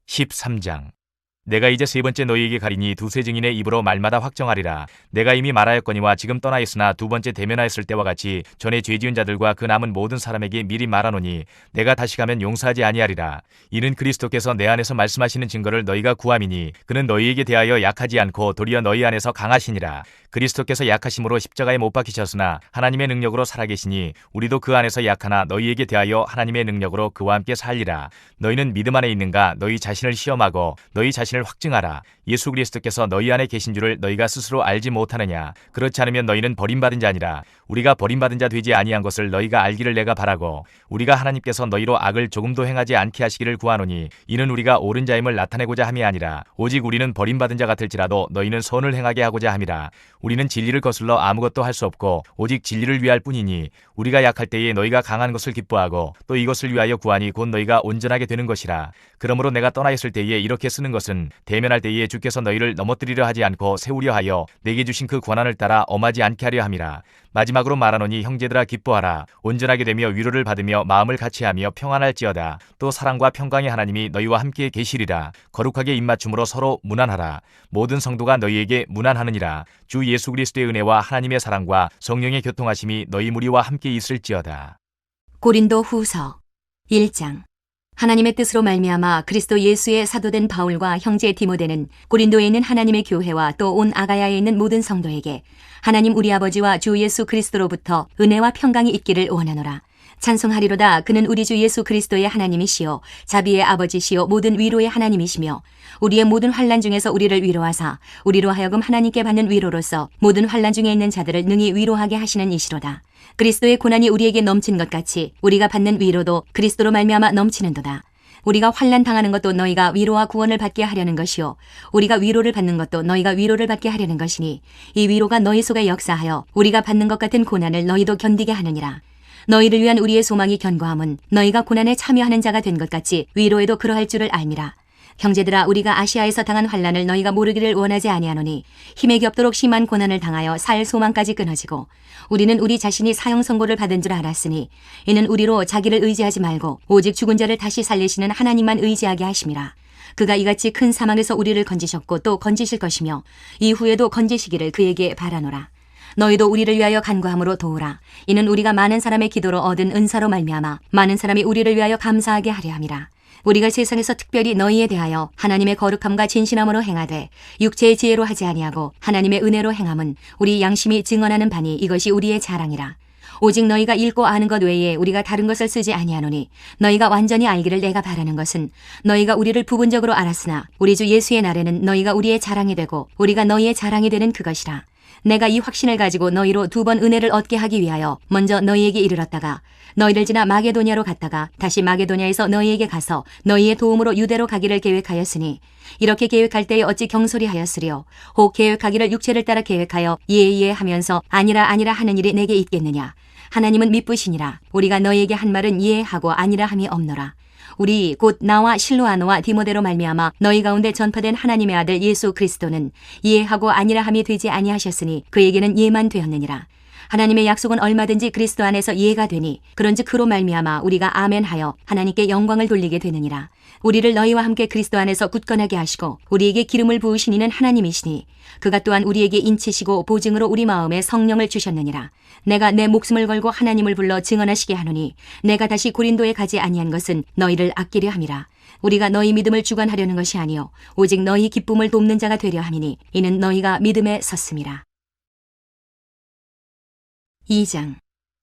13장. 내가 이제 세 번째 너희에게 가리니 두세 증인의 입으로 말마다 확정하리라. 내가 이미 말하였거니와 지금 떠나 있으나 두 번째 대면하였을 때와 같이 전에 죄 지은 자들과 그 남은 모든 사람에게 미리 말하노니 내가 다시 가면 용서하지 아니하리라. 이는 그리스도께서 내 안에서 말씀하시는 증거를 너희가 구함이니 그는 너희에게 대하여 약하지 않고 도리어 너희 안에서 강하시니라. 그리스도께서 약하심으로 십자가에 못 박히셨으나 하나님의 능력으로 살아계시니 우리도 그 안에서 약하나 너희에게 대하여 하나님의 능력으로 그와 함께 살리라. 너희는 믿음 안에 있는가? 너희 자신을 시험하고 너희 자신을 확증하라. 예수 그리스도께서 너희 안에 계신 줄을 너희가 스스로 알지 못하느냐? 그렇지 않으면 너희는 버림받은 자니라. 우리가 버림받은 자 되지 아니한 것을 너희가 알기를 내가 바라고 우리가 하나님께서 너희로 악을 조금도 행하지 않게 하시기를 구하노니 이는 우리가 옳은 자임을 나타내고자 함이 아니라 오직 우리는 버림받은 자 같을지라도 너희는 선을 행하게 하고자 함이라. 우리는 진리를 거슬러 아무것도 할 수 없고 오직 진리를 위할 뿐이니 우리가 약할 때에 너희가 강한 것을 기뻐하고 또 이것을 위하여 구하니 곧 너희가 온전하게 되는 것이라. 그러므로 내가 떠나 있을 때에 이렇게 쓰는 것은 대면할 때에 주께서 너희를 넘어뜨리려 하지 않고 세우려 하여 내게 주신 그 권한을 따라 엄하지 않게 하려 함이라. 마지막으로 말하노니 형제들아 기뻐하라. 온전하게 되며 위로를 받으며 마음을 같이하며 평안할지어다. 또 사랑과 평강의 하나님이 너희와 함께 계시리라. 거룩하게 입맞춤으로 서로 문안하라. 모든 성도가 너희에게 문안하느니라. 주 예수 그리스도의 은혜와 하나님의 사랑과 성령의 교통하심이 너희 무리와 함께 있을지어다. 고린도 후서 1장. 하나님의 뜻으로 말미암아 그리스도 예수의 사도된 바울과 형제 디모데는 고린도에 있는 하나님의 교회와 또 온 아가야에 있는 모든 성도에게 하나님 우리 아버지와 주 예수 그리스도로부터 은혜와 평강이 있기를 원하노라. 찬송하리로다. 그는 우리 주 예수 그리스도의 하나님이시요 자비의 아버지시요 모든 위로의 하나님이시며 우리의 모든 환난 중에서 우리를 위로하사 우리로 하여금 하나님께 받는 위로로서 모든 환난 중에 있는 자들을 능히 위로하게 하시는 이시로다. 그리스도의 고난이 우리에게 넘친 것 같이 우리가 받는 위로도 그리스도로 말미암아 넘치는도다. 우리가 환난 당하는 것도 너희가 위로와 구원을 받게 하려는 것이요 우리가 위로를 받는 것도 너희가 위로를 받게 하려는 것이니 이 위로가 너희 속에 역사하여 우리가 받는 것 같은 고난을 너희도 견디게 하느니라. 너희를 위한 우리의 소망이 견고함은 너희가 고난에 참여하는 자가 된 것 같이 위로에도 그러할 줄을 알미라. 형제들아 우리가 아시아에서 당한 환난을 너희가 모르기를 원하지 아니하노니 힘에 겹도록 심한 고난을 당하여 살 소망까지 끊어지고 우리는 우리 자신이 사형 선고를 받은 줄 알았으니 이는 우리로 자기를 의지하지 말고 오직 죽은 자를 다시 살리시는 하나님만 의지하게 하심이라. 그가 이같이 큰 사망에서 우리를 건지셨고 또 건지실 것이며 이후에도 건지시기를 그에게 바라노라. 너희도 우리를 위하여 간구함으로 도우라. 이는 우리가 많은 사람의 기도로 얻은 은사로 말미암아 많은 사람이 우리를 위하여 감사하게 하려 함이라. 우리가 세상에서 특별히 너희에 대하여 하나님의 거룩함과 진실함으로 행하되 육체의 지혜로 하지 아니하고 하나님의 은혜로 행함은 우리 양심이 증언하는 바니 이것이 우리의 자랑이라. 오직 너희가 읽고 아는 것 외에 우리가 다른 것을 쓰지 아니하노니 너희가 완전히 알기를 내가 바라는 것은 너희가 우리를 부분적으로 알았으나 우리 주 예수의 날에는 너희가 우리의 자랑이 되고 우리가 너희의 자랑이 되는 그것이라. 내가 이 확신을 가지고 너희로 두 번 은혜를 얻게 하기 위하여 먼저 너희에게 이르렀다가 너희를 지나 마게도냐로 갔다가 다시 마게도냐에서 너희에게 가서 너희의 도움으로 유대로 가기를 계획하였으니 이렇게 계획할 때에 어찌 경솔히 하였으리요. 혹 계획하기를 육체를 따라 계획하여 예예 하면서 아니라 아니라 하는 일이 내게 있겠느냐. 하나님은 미쁘시니라. 우리가 너희에게 한 말은 예하고 아니라 함이 없노라. 우리 곧 나와 실로아노와 디모데로 말미암아 너희 가운데 전파된 하나님의 아들 예수 그리스도는 예하고 아니라 함이 되지 아니하셨으니 그에게는 예만 되었느니라. 하나님의 약속은 얼마든지 그리스도 안에서 예가 되니 그런즉 그로 말미암아 우리가 아멘하여 하나님께 영광을 돌리게 되느니라. 우리를 너희와 함께 그리스도 안에서 굳건하게 하시고 우리에게 기름을 부으신 이는 하나님이시니 그가 또한 우리에게 인치시고 보증으로 우리 마음에 성령을 주셨느니라. 내가 내 목숨을 걸고 하나님을 불러 증언하시게 하노니 내가 다시 고린도에 가지 아니한 것은 너희를 아끼려 함이라. 우리가 너희 믿음을 주관하려는 것이 아니요 오직 너희 기쁨을 돕는 자가 되려 함이니 이는 너희가 믿음에 섰음이라. 2장.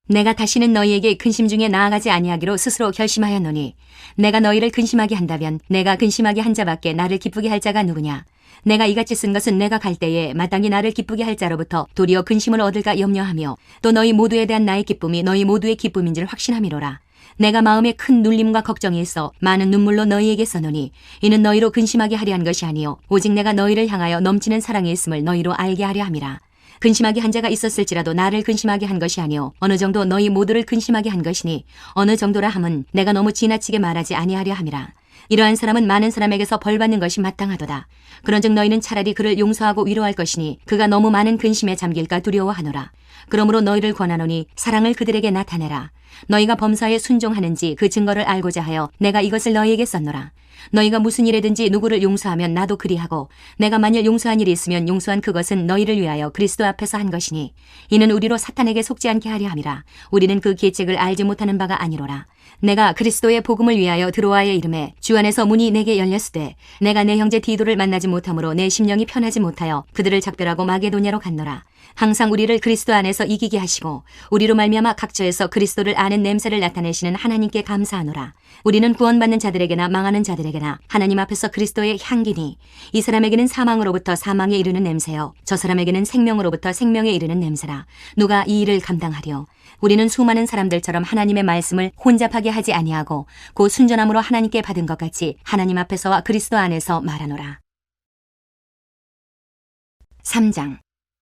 내가 다시는 너희에게 근심 중에 나아가지 아니하기로 스스로 결심하였노니 내가 너희를 근심하게 한다면 내가 근심하게 한 자밖에 나를 기쁘게 할 자가 누구냐. 내가 이같이 쓴 것은 내가 갈 때에 마땅히 나를 기쁘게 할 자로부터 도리어 근심을 얻을까 염려하며 또 너희 모두에 대한 나의 기쁨이 너희 모두의 기쁨인 줄 확신함이로라. 내가 마음에 큰 눌림과 걱정이 있어 많은 눈물로 너희에게 써노니 이는 너희로 근심하게 하려 한 것이 아니요 오직 내가 너희를 향하여 넘치는 사랑이 있음을 너희로 알게 하려 함이라. 근심하게 한 자가 있었을지라도 나를 근심하게 한 것이 아니요 어느 정도 너희 모두를 근심하게 한 것이니 어느 정도라 함은 내가 너무 지나치게 말하지 아니하려 함이라. 이러한 사람은 많은 사람에게서 벌받는 것이 마땅하도다. 그런즉 너희는 차라리 그를 용서하고 위로할 것이니 그가 너무 많은 근심에 잠길까 두려워하노라. 그러므로 너희를 권하노니 사랑을 그들에게 나타내라. 너희가 범사에 순종하는지 그 증거를 알고자 하여 내가 이것을 너희에게 썼노라. 너희가 무슨 일에든지 누구를 용서하면 나도 그리하고 내가 만일 용서한 일이 있으면 용서한 그것은 너희를 위하여 그리스도 앞에서 한 것이니 이는 우리로 사탄에게 속지 않게 하려 함이라. 우리는 그 계책을 알지 못하는 바가 아니로라. 내가 그리스도의 복음을 위하여 드로아에 이름에 주 안에서 문이 내게 열렸으되 내가 내 형제 디도를 만나지 못하므로 내 심령이 편하지 못하여 그들을 작별하고 마게도냐로 갔노라. 항상 우리를 그리스도 안에서 이기게 하시고 우리로 말미암아 각처에서 그리스도를 아는 냄새를 나타내시는 하나님께 감사하노라. 우리는 구원받는 자들에게나 망하는 자들에게나 하나님 앞에서 그리스도의 향기니 이 사람에게는 사망으로부터 사망에 이르는 냄새요 저 사람에게는 생명으로부터 생명에 이르는 냄새라. 누가 이 일을 감당하리요? 우리는 수많은 사람들처럼 하나님의 말씀을 혼잡하게 하지 아니하고 그 순전함으로 하나님께 받은 것 같이 하나님 앞에서와 그리스도 안에서 말하노라. 3장.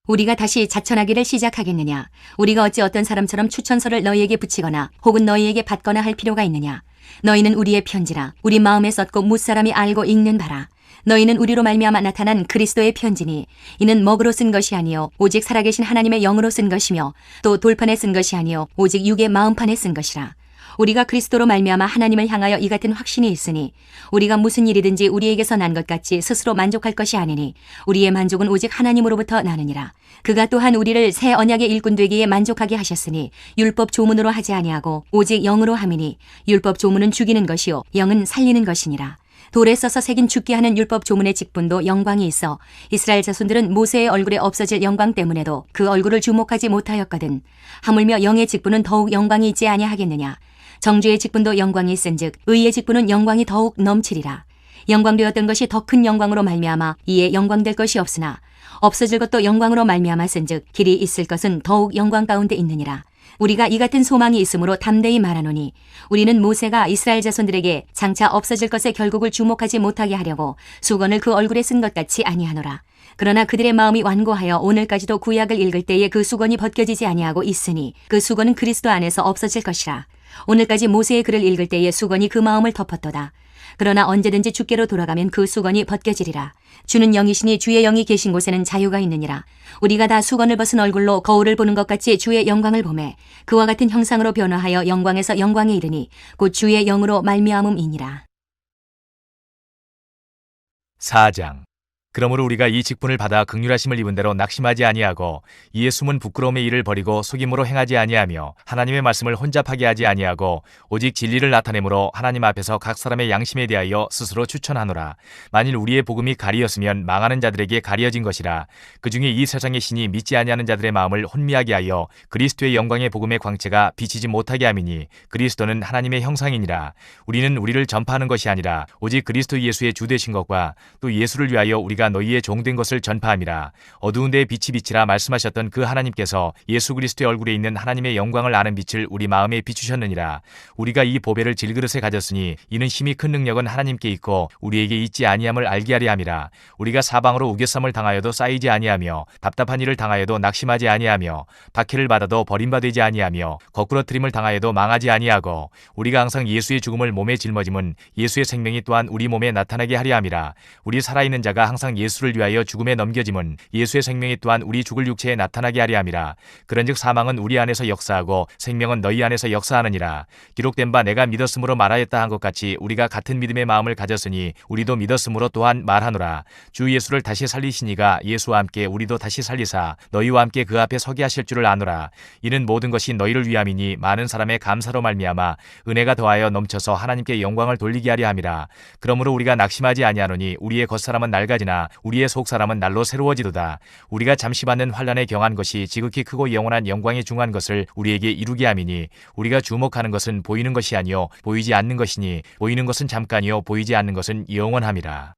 우리가 다시 자천하기를 시작하겠느냐? 우리가 어찌 어떤 사람처럼 추천서를 너희에게 붙이거나 혹은 너희에게 받거나 할 필요가 있느냐? 너희는 우리의 편지라 우리 마음에 썼고 무사람이 알고 읽는 바라. 너희는 우리로 말미암아 나타난 그리스도의 편지니 이는 먹으로 쓴 것이 아니요 오직 살아계신 하나님의 영으로 쓴 것이며 또 돌판에 쓴 것이 아니요 오직 육의 마음판에 쓴 것이라. 우리가 그리스도로 말미암아 하나님을 향하여 이 같은 확신이 있으니 우리가 무슨 일이든지 우리에게서 난 것 같이 스스로 만족할 것이 아니니 우리의 만족은 오직 하나님으로부터 나느니라. 그가 또한 우리를 새 언약의 일꾼 되기에 만족하게 하셨으니 율법 조문으로 하지 아니하고 오직 영으로 함이니 율법 조문은 죽이는 것이요 영은 살리는 것이니라. 돌에 써서 새긴 죽게 하는 율법 조문의 직분도 영광이 있어 이스라엘 자손들은 모세의 얼굴에 없어질 영광 때문에도 그 얼굴을 주목하지 못하였거든. 하물며 영의 직분은 더욱 영광이 있지 아니하겠느냐. 정죄의 직분도 영광이 있은즉 의의 직분은 영광이 더욱 넘치리라. 영광되었던 것이 더 큰 영광으로 말미암아 이에 영광될 것이 없으나 없어질 것도 영광으로 말미암아 쓴즉 길이 있을 것은 더욱 영광 가운데 있느니라. 우리가 이 같은 소망이 있으므로 담대히 말하노니 우리는 모세가 이스라엘 자손들에게 장차 없어질 것의 결국을 주목하지 못하게 하려고 수건을 그 얼굴에 쓴 것 같이 아니하노라. 그러나 그들의 마음이 완고하여 오늘까지도 구약을 읽을 때에 그 수건이 벗겨지지 아니하고 있으니 그 수건은 그리스도 안에서 없어질 것이라. 오늘까지 모세의 글을 읽을 때에 수건이 그 마음을 덮었도다. 그러나 언제든지 주께로 돌아가면 그 수건이 벗겨지리라. 주는 영이시니 주의 영이 계신 곳에는 자유가 있느니라. 우리가 다 수건을 벗은 얼굴로 거울을 보는 것 같이 주의 영광을 보매 그와 같은 형상으로 변화하여 영광에서 영광에 이르니 곧 주의 영으로 말미암음이니라. 4장. 그러므로 우리가 이 직분을 받아 긍휼하심을 입은 대로 낙심하지 아니하고 이에 숨은 부끄러움의 일을 버리고 속임으로 행하지 아니하며 하나님의 말씀을 혼잡하게 하지 아니하고 오직 진리를 나타내므로 하나님 앞에서 각 사람의 양심에 대하여 스스로 추천하노라. 만일 우리의 복음이 가리였으면 망하는 자들에게 가리어진 것이라. 그중에 이 세상의 신이 믿지 아니하는 자들의 마음을 혼미하게 하여 그리스도의 영광의 복음의 광채가 비치지 못하게 함이니 그리스도는 하나님의 형상이니라. 우리는 우리를 전파하는 것이 아니라 오직 그리스도 예수의 주 되신 것과 또 예수를 위하여 우리가 너희의 종된 것을 전파함이라. 어두운 데에 빛이 비치라 말씀하셨던 그 하나님께서 예수 그리스도의 얼굴에 있는 하나님의 영광을 아는 빛을 우리 마음에 비추셨느니라. 우리가 이 보배를 질그릇에 가졌으니 이는 힘이 큰 능력은 하나님께 있고 우리에게 있지 아니함을 알게 하려 함이라. 우리가 사방으로 우겨쌈을 당하여도 쌓이지 아니하며 답답한 일을 당하여도 낙심하지 아니하며 박해를 받아도 버림받지 아니하며 거꾸러뜨림을 당하여도 망하지 아니하고 우리가 항상 예수의 죽음을 몸에 짊어짐은 예수의 생명이 또한 우리 몸에 나타나게 하려 함이라. 우리 살아있는 자가 항상 예수를 위하여 죽음에 넘겨짐은 예수의 생명이 또한 우리 죽을 육체에 나타나게 하려 함이라. 그런즉 사망은 우리 안에서 역사하고 생명은 너희 안에서 역사하느니라. 기록된 바 내가 믿었으므로 말하였다 한 것 같이 우리가 같은 믿음의 마음을 가졌으니 우리도 믿었으므로 또한 말하노라. 주 예수를 다시 살리시니가 예수와 함께 우리도 다시 살리사 너희와 함께 그 앞에 서게 하실 줄을 아노라. 이는 모든 것이 너희를 위함이니 많은 사람의 감사로 말미암아 은혜가 더하여 넘쳐서 하나님께 영광을 돌리게 하려 함이라. 그러므로 우리가 낙심하지 아니하노니 우리의 겉사람은 낡아지나 우리의 속사람은 날로 새로워지도다. 우리가 잠시 받는 환난에 경한 것이 지극히 크고 영원한 영광에 중한 것을 우리에게 이루게 함이니 우리가 주목하는 것은 보이는 것이 아니요 보이지 않는 것이니 보이는 것은 잠깐이요 보이지 않는 것은 영원함이라.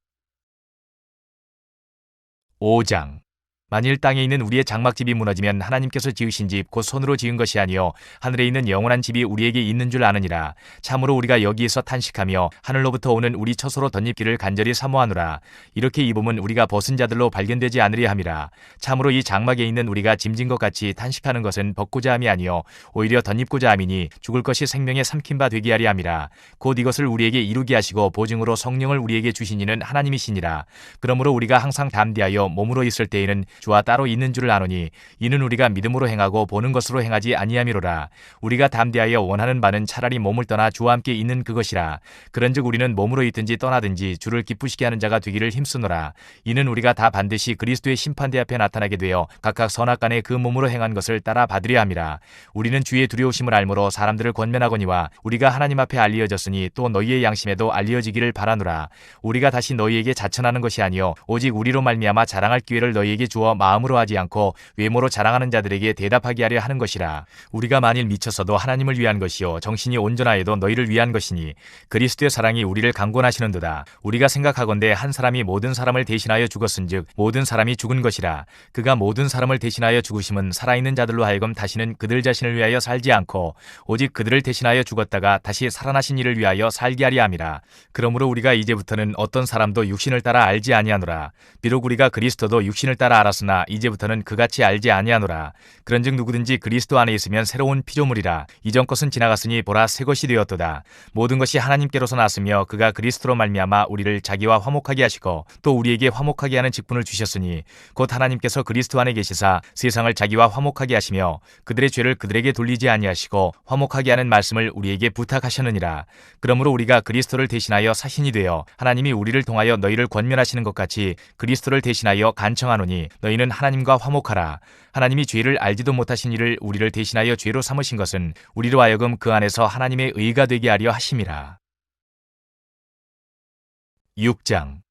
5장. 만일 땅에 있는 우리의 장막집이 무너지면 하나님께서 지으신 집 곧 손으로 지은 것이 아니요 하늘에 있는 영원한 집이 우리에게 있는 줄 아느니라. 참으로 우리가 여기에서 탄식하며 하늘로부터 오는 우리 처소로 덧입기를 간절히 사모하노라. 이렇게 입음은 우리가 벗은 자들로 발견되지 않으려 함이라. 참으로 이 장막에 있는 우리가 짐진 것 같이 탄식하는 것은 벗고자 함이 아니요 오히려 덧입고자 함이니 죽을 것이 생명에 삼킨 바 되게 하려 함이라. 곧 이것을 우리에게 이루게 하시고 보증으로 성령을 우리에게 주신 이는 하나님이시니라. 그러므로 우리가 항상 담대하여 몸으로 있을 때에는 주와 따로 있는 줄을 아노니 이는 우리가 믿음으로 행하고 보는 것으로 행하지 아니함이로라. 우리가 담대하여 원하는 바는 차라리 몸을 떠나 주와 함께 있는 그것이라. 그런즉 우리는 몸으로 있든지 떠나든지 주를 기쁘시게 하는 자가 되기를 힘쓰노라. 이는 우리가 다 반드시 그리스도의 심판대 앞에 나타나게 되어 각각 선악간에 그 몸으로 행한 것을 따라 받으려 함이라. 우리는 주의 두려우심을 알므로 사람들을 권면하거니와 우리가 하나님 앞에 알리어졌으니 또 너희의 양심에도 알리어지기를 바라노라. 우리가 다시 너희에게 자천하는 것이 아니요 오직 우리로 말미암아 자랑할 기회를 너희에게 주어 마음으로 하지 않고 외모로 자랑하는 자들에게 대답하게 하려 하는 것이라. 우리가 만일 미쳤어도 하나님을 위한 것이요 정신이 온전하여도 너희를 위한 것이니 그리스도의 사랑이 우리를 강권하시는도다. 우리가 생각하건대 한 사람이 모든 사람을 대신하여 죽었은즉 모든 사람이 죽은 것이라. 그가 모든 사람을 대신하여 죽으심은 살아있는 자들로 하여금 다시는 그들 자신을 위하여 살지 않고 오직 그들을 대신하여 죽었다가 다시 살아나신 이를 위하여 살게 하려 함이라. 그러므로 우리가 이제부터는 어떤 사람도 육신을 따라 알지 아니하노라. 비록 우리가 그리스도도 육신을 따라 알았으나 이제부터는 그같이 알지 아니하노라. 그런즉 누구든지 그리스도 안에 있으면 새로운 피조물이라. 이전 것은 지나갔으니 보라 새 것이 되었도다. 모든 것이 하나님께로서 났으며 그가 그리스도로 말미암아 우리를 자기와 화목하게 하시고 또 우리에게 화목하게 하는 직분을 주셨으니 곧 하나님께서 그리스도 안에 계시사 세상을 자기와 화목하게 하시며 그들의 죄를 그들에게 돌리지 아니하시고 화목하게 하는 말씀을 우리에게 부탁하셨느니라. 그러므로 우리가 그리스도를 대신하여 사신이 되어 하나님이 우리를 통하여 너희를 권면하시는 것 같이 그리스도를 대신하여 간청하노니 너희는 하나님과 화목하라. 하나님이 죄를 알지도 못하신 이를 우리를 대신하여 죄로 삼으신 것은 우리로 하여금 그 안에서 하나님의 의가 되게 하려 하심이라. 6장.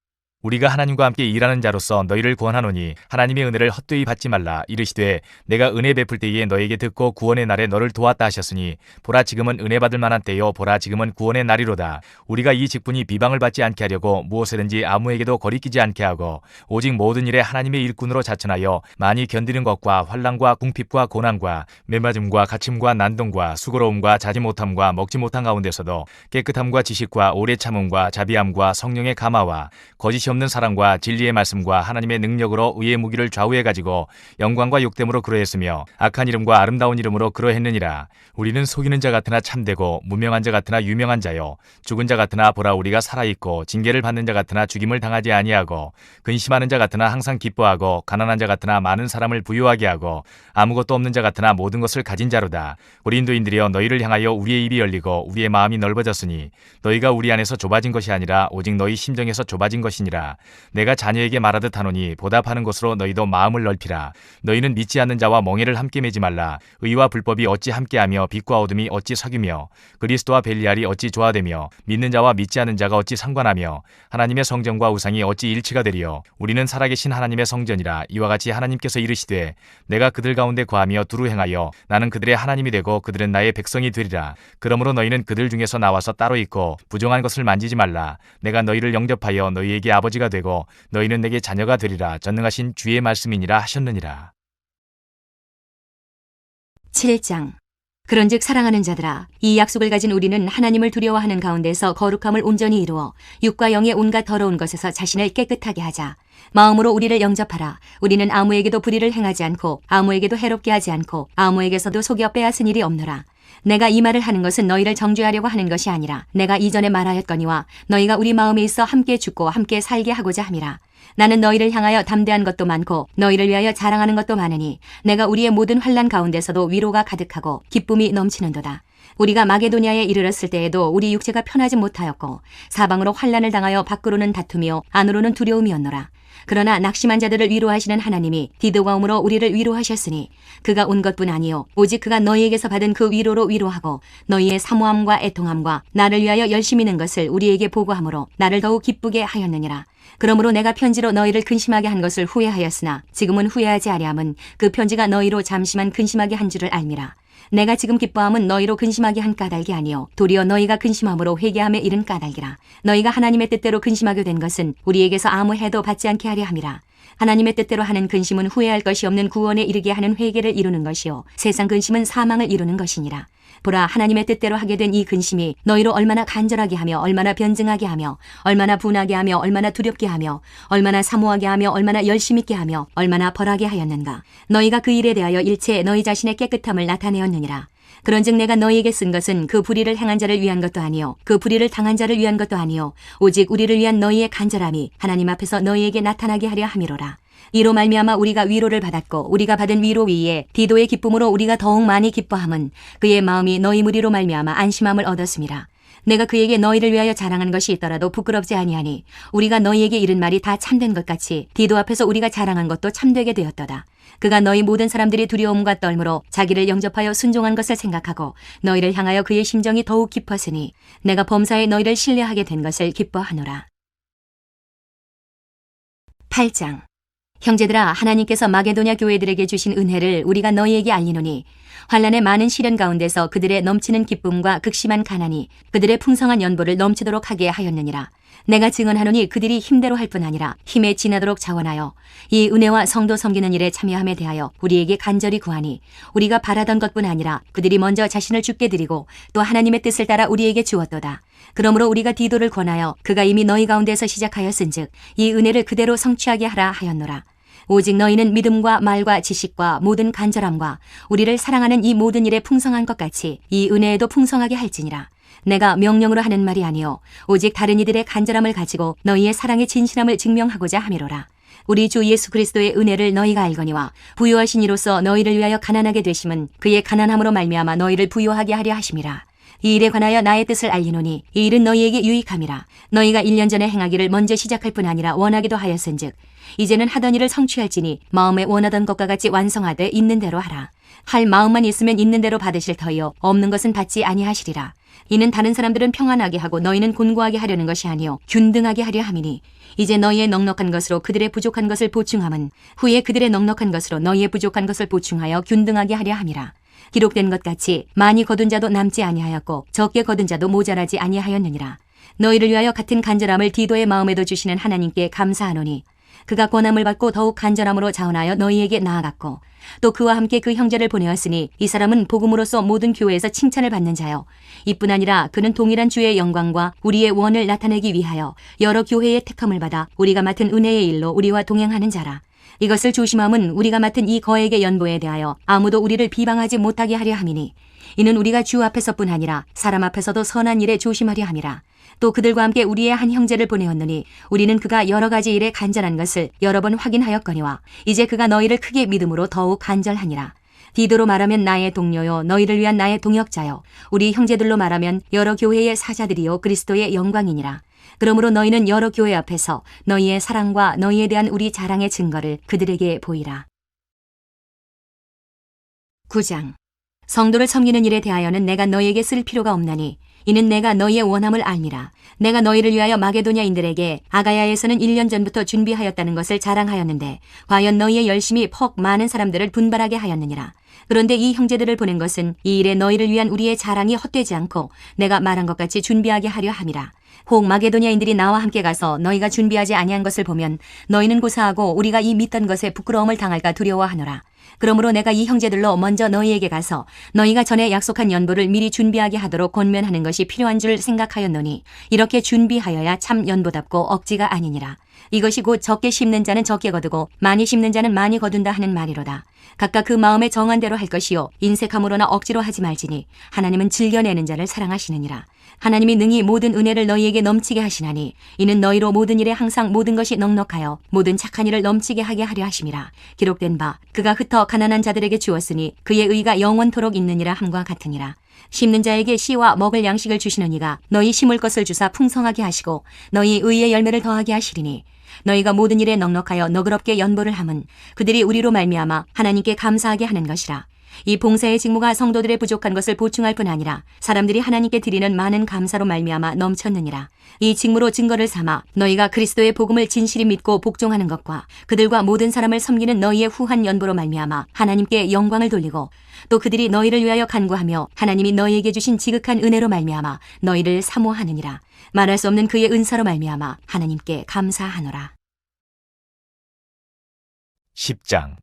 우리가 하나님과 함께 일하는 자로서 너희를 구원하노니 하나님의 은혜를 헛되이 받지 말라. 이르시되 내가 은혜 베풀 때에 너에게 듣고 구원의 날에 너를 도왔다 하셨으니 보라 지금은 은혜 받을 만한 때요 보라 지금은 구원의 날이로다. 우리가 이 직분이 비방을 받지 않게 하려고 무엇이든지 아무에게도 거리끼지 않게 하고 오직 모든 일에 하나님의 일꾼으로 자천하여 많이 견디는 것과 환난과 궁핍과 고난과 매맞음과 갇힘과 난동과 수고로움과 자지 못함과 먹지 못한 가운데서도 깨끗함과 지식과 오래 참음과 자비함과 성령의 감화와 거짓이 없는 사랑과 진리의 말씀과 하나님의 능력으로 의의 무기를 좌우해 가지고 영광과 욕됨으로 그러했으며 악한 이름과 아름다운 이름으로 그러했느니라. 우리는 속이는 자 같으나 참되고 무명한 자 같으나 유명한 자요 죽은 자 같으나 보라 우리가 살아있고 징계를 받는 자 같으나 죽임을 당하지 아니하고 근심하는 자 같으나 항상 기뻐하고 가난한 자 같으나 많은 사람을 부유하게 하고 아무것도 없는 자 같으나 모든 것을 가진 자로다. 고린도인들이여 너희를 향하여 우리의 입이 열리고 우리의 마음이 넓어졌으니 너희가 우리 안에서 좁아진 것이 아니라 오직 너희 심정에서 좁아진 것이니라. 내가 자녀에게 말하듯 하노니 보답하는 것으로 너희도 마음을 넓히라. 너희는 믿지 않는 자와 멍에를 함께 매지 말라. 의와 불법이 어찌 함께하며 빛과 어둠이 어찌 사귀며 그리스도와 벨리알이 어찌 조화되며 믿는 자와 믿지 않는 자가 어찌 상관하며 하나님의 성전과 우상이 어찌 일치가 되리요. 우리는 살아계신 하나님의 성전이라. 이와 같이 하나님께서 이르시되 내가 그들 가운데 거하며 두루 행하여 나는 그들의 하나님이 되고 그들은 나의 백성이 되리라. 그러므로 너희는 그들 중에서 나와서 따로 있고 부정한 것을 만지지 말라. 내가 너희를 영접하여 너희에게 아버지가 되고 너희는 내게 자녀가 되리라. 전능하신 주의 말씀이니라 하셨느니라. 7장. 그런즉 사랑하는 자들아 이 약속을 가진 우리는 하나님을 두려워하는 가운데서 거룩함을 온전히 이루어 육과 영의 온갖 더러운 것에서 자신을 깨끗하게 하자. 마음으로 우리를 영접하라. 우리는 아무에게도 불의를 행하지 않고 아무에게도 해롭게 하지 않고 아무에게서도 속여 빼앗은 일이 없노라. 내가 이 말을 하는 것은 너희를 정죄하려고 하는 것이 아니라 내가 이전에 말하였거니와 너희가 우리 마음에 있어 함께 죽고 함께 살게 하고자 함이라. 나는 너희를 향하여 담대한 것도 많고 너희를 위하여 자랑하는 것도 많으니 내가 우리의 모든 환난 가운데서도 위로가 가득하고 기쁨이 넘치는도다. 우리가 마게도냐에 이르렀을 때에도 우리 육체가 편하지 못하였고 사방으로 환난을 당하여 밖으로는 다툼이요 안으로는 두려움이었노라. 그러나 낙심한 자들을 위로하시는 하나님이 디도가 오므로 우리를 위로하셨으니 그가 온 것뿐 아니요 오직 그가 너희에게서 받은 그 위로로 위로하고 너희의 사모함과 애통함과 나를 위하여 열심히 는 것을 우리에게 보고하므로 나를 더욱 기쁘게 하였느니라. 그러므로 내가 편지로 너희를 근심하게 한 것을 후회하였으나 지금은 후회하지 아니함은 그 편지가 너희로 잠시만 근심하게 한 줄을 알미라. 내가 지금 기뻐함은 너희로 근심하게 한 까닭이 아니요 도리어 너희가 근심함으로 회개함에 이른 까닭이라. 너희가 하나님의 뜻대로 근심하게 된 것은 우리에게서 아무 해도 받지 않게 하려 함이라. 하나님의 뜻대로 하는 근심은 후회할 것이 없는 구원에 이르게 하는 회개를 이루는 것이요 세상 근심은 사망을 이루는 것이니라. 보라 하나님의 뜻대로 하게 된 이 근심이 너희로 얼마나 간절하게 하며 얼마나 변증하게 하며 얼마나 분하게 하며 얼마나 두렵게 하며 얼마나 사모하게 하며 얼마나 열심 있게 하며 얼마나 벌하게 하였는가. 너희가 그 일에 대하여 일체 너희 자신의 깨끗함을 나타내었느니라. 그런즉 내가 너희에게 쓴 것은 그 불의를 행한 자를 위한 것도 아니요 그 불의를 당한 자를 위한 것도 아니요 오직 우리를 위한 너희의 간절함이 하나님 앞에서 너희에게 나타나게 하려 함이로라. 이로 말미암아 우리가 위로를 받았고 우리가 받은 위로 위에 디도의 기쁨으로 우리가 더욱 많이 기뻐함은 그의 마음이 너희 무리로 말미암아 안심함을 얻었음이라. 내가 그에게 너희를 위하여 자랑한 것이 있더라도 부끄럽지 아니하니 우리가 너희에게 이른 말이 다 참된 것 같이 디도 앞에서 우리가 자랑한 것도 참되게 되었도다. 그가 너희 모든 사람들이 두려움과 떨므로 자기를 영접하여 순종한 것을 생각하고 너희를 향하여 그의 심정이 더욱 깊었으니 내가 범사에 너희를 신뢰하게 된 것을 기뻐하노라. 8장. 형제들아, 하나님께서 마게도냐 교회들에게 주신 은혜를 우리가 너희에게 알리노니 환난의 많은 시련 가운데서 그들의 넘치는 기쁨과 극심한 가난이 그들의 풍성한 연보를 넘치도록 하게 하였느니라. 내가 증언하노니 그들이 힘대로 할 뿐 아니라 힘에 지나도록 자원하여 이 은혜와 성도 섬기는 일에 참여함에 대하여 우리에게 간절히 구하니 우리가 바라던 것뿐 아니라 그들이 먼저 자신을 주께 드리고 또 하나님의 뜻을 따라 우리에게 주었도다. 그러므로 우리가 디도를 권하여 그가 이미 너희 가운데서 시작하였은즉 이 은혜를 그대로 성취하게 하라 하였노라. 오직 너희는 믿음과 말과 지식과 모든 간절함과 우리를 사랑하는 이 모든 일에 풍성한 것 같이 이 은혜에도 풍성하게 할지니라. 내가 명령으로 하는 말이 아니요 오직 다른 이들의 간절함을 가지고 너희의 사랑의 진실함을 증명하고자 함이로라. 우리 주 예수 그리스도의 은혜를 너희가 알거니와 부요하신 이로써 너희를 위하여 가난하게 되심은 그의 가난함으로 말미암아 너희를 부요하게 하려 하심이라. 이 일에 관하여 나의 뜻을 알리노니 이 일은 너희에게 유익함이라. 너희가 1년 전에 행하기를 먼저 시작할 뿐 아니라 원하기도 하였은즉 이제는 하던 일을 성취할지니 마음에 원하던 것과 같이 완성하되 있는 대로 하라. 할 마음만 있으면 있는 대로 받으실 터이요 없는 것은 받지 아니하시리라. 이는 다른 사람들은 평안하게 하고 너희는 곤고하게 하려는 것이 아니요 균등하게 하려 함이니 이제 너희의 넉넉한 것으로 그들의 부족한 것을 보충함은 후에 그들의 넉넉한 것으로 너희의 부족한 것을 보충하여 균등하게 하려 함이라. 기록된 것 같이 많이 거둔 자도 남지 아니하였고 적게 거둔 자도 모자라지 아니하였느니라. 너희를 위하여 같은 간절함을 디도의 마음에도 주시는 하나님께 감사하노니 그가 권함을 받고 더욱 간절함으로 자원하여 너희에게 나아갔고 또 그와 함께 그 형제를 보내었으니 이 사람은 복음으로써 모든 교회에서 칭찬을 받는 자요 이뿐 아니라 그는 동일한 주의 영광과 우리의 원을 나타내기 위하여 여러 교회의 택함을 받아 우리가 맡은 은혜의 일로 우리와 동행하는 자라. 이것을 조심함은 우리가 맡은 이 거액의 연보에 대하여 아무도 우리를 비방하지 못하게 하려 함이니 이는 우리가 주 앞에서뿐 아니라 사람 앞에서도 선한 일에 조심하려 함이라. 또 그들과 함께 우리의 한 형제를 보내었느니 우리는 그가 여러 가지 일에 간절한 것을 여러 번 확인하였거니와 이제 그가 너희를 크게 믿음으로 더욱 간절하니라. 디도로 말하면 나의 동료요 너희를 위한 나의 동역자요 우리 형제들로 말하면 여러 교회의 사자들이요 그리스도의 영광이니라. 그러므로 너희는 여러 교회 앞에서 너희의 사랑과 너희에 대한 우리 자랑의 증거를 그들에게 보이라. 9장. 성도를 섬기는 일에 대하여는 내가 너희에게 쓸 필요가 없나니 이는 내가 너희의 원함을 알미라. 내가 너희를 위하여 마게도냐인들에게 아가야에서는 1년 전부터 준비하였다는 것을 자랑하였는데 과연 너희의 열심이 퍽 많은 사람들을 분발하게 하였느니라. 그런데 이 형제들을 보낸 것은 이 일에 너희를 위한 우리의 자랑이 헛되지 않고 내가 말한 것 같이 준비하게 하려 함이라. 혹 마게도냐인들이 나와 함께 가서 너희가 준비하지 아니한 것을 보면 너희는 고사하고 우리가 이 믿던 것에 부끄러움을 당할까 두려워하노라. 그러므로 내가 이 형제들로 먼저 너희에게 가서 너희가 전에 약속한 연보를 미리 준비하게 하도록 권면하는 것이 필요한 줄 생각하였노니 이렇게 준비하여야 참 연보답고 억지가 아니니라. 이것이 곧 적게 심는 자는 적게 거두고 많이 심는 자는 많이 거둔다 하는 말이로다. 각각 그 마음에 정한 대로 할 것이요 인색함으로나 억지로 하지 말지니 하나님은 즐겨내는 자를 사랑하시느니라. 하나님이 능히 모든 은혜를 너희에게 넘치게 하시나니 이는 너희로 모든 일에 항상 모든 것이 넉넉하여 모든 착한 일을 넘치게 하게 하려 하심이라. 기록된 바 그가 흩어 가난한 자들에게 주었으니 그의 의가 영원토록 있느니라 함과 같으니라. 심는 자에게 씨와 먹을 양식을 주시는 이가 너희 심을 것을 주사 풍성하게 하시고 너희 의의 열매를 더하게 하시리니 너희가 모든 일에 넉넉하여 너그럽게 연보를 함은 그들이 우리로 말미암아 하나님께 감사하게 하는 것이라. 이 봉사의 직무가 성도들의 부족한 것을 보충할 뿐 아니라 사람들이 하나님께 드리는 많은 감사로 말미암아 넘쳤느니라. 이 직무로 증거를 삼아 너희가 그리스도의 복음을 진실히 믿고 복종하는 것과 그들과 모든 사람을 섬기는 너희의 후한 연보로 말미암아 하나님께 영광을 돌리고 또 그들이 너희를 위하여 간구하며 하나님이 너희에게 주신 지극한 은혜로 말미암아 너희를 사모하느니라. 말할 수 없는 그의 은사로 말미암아 하나님께 감사하노라. 10장.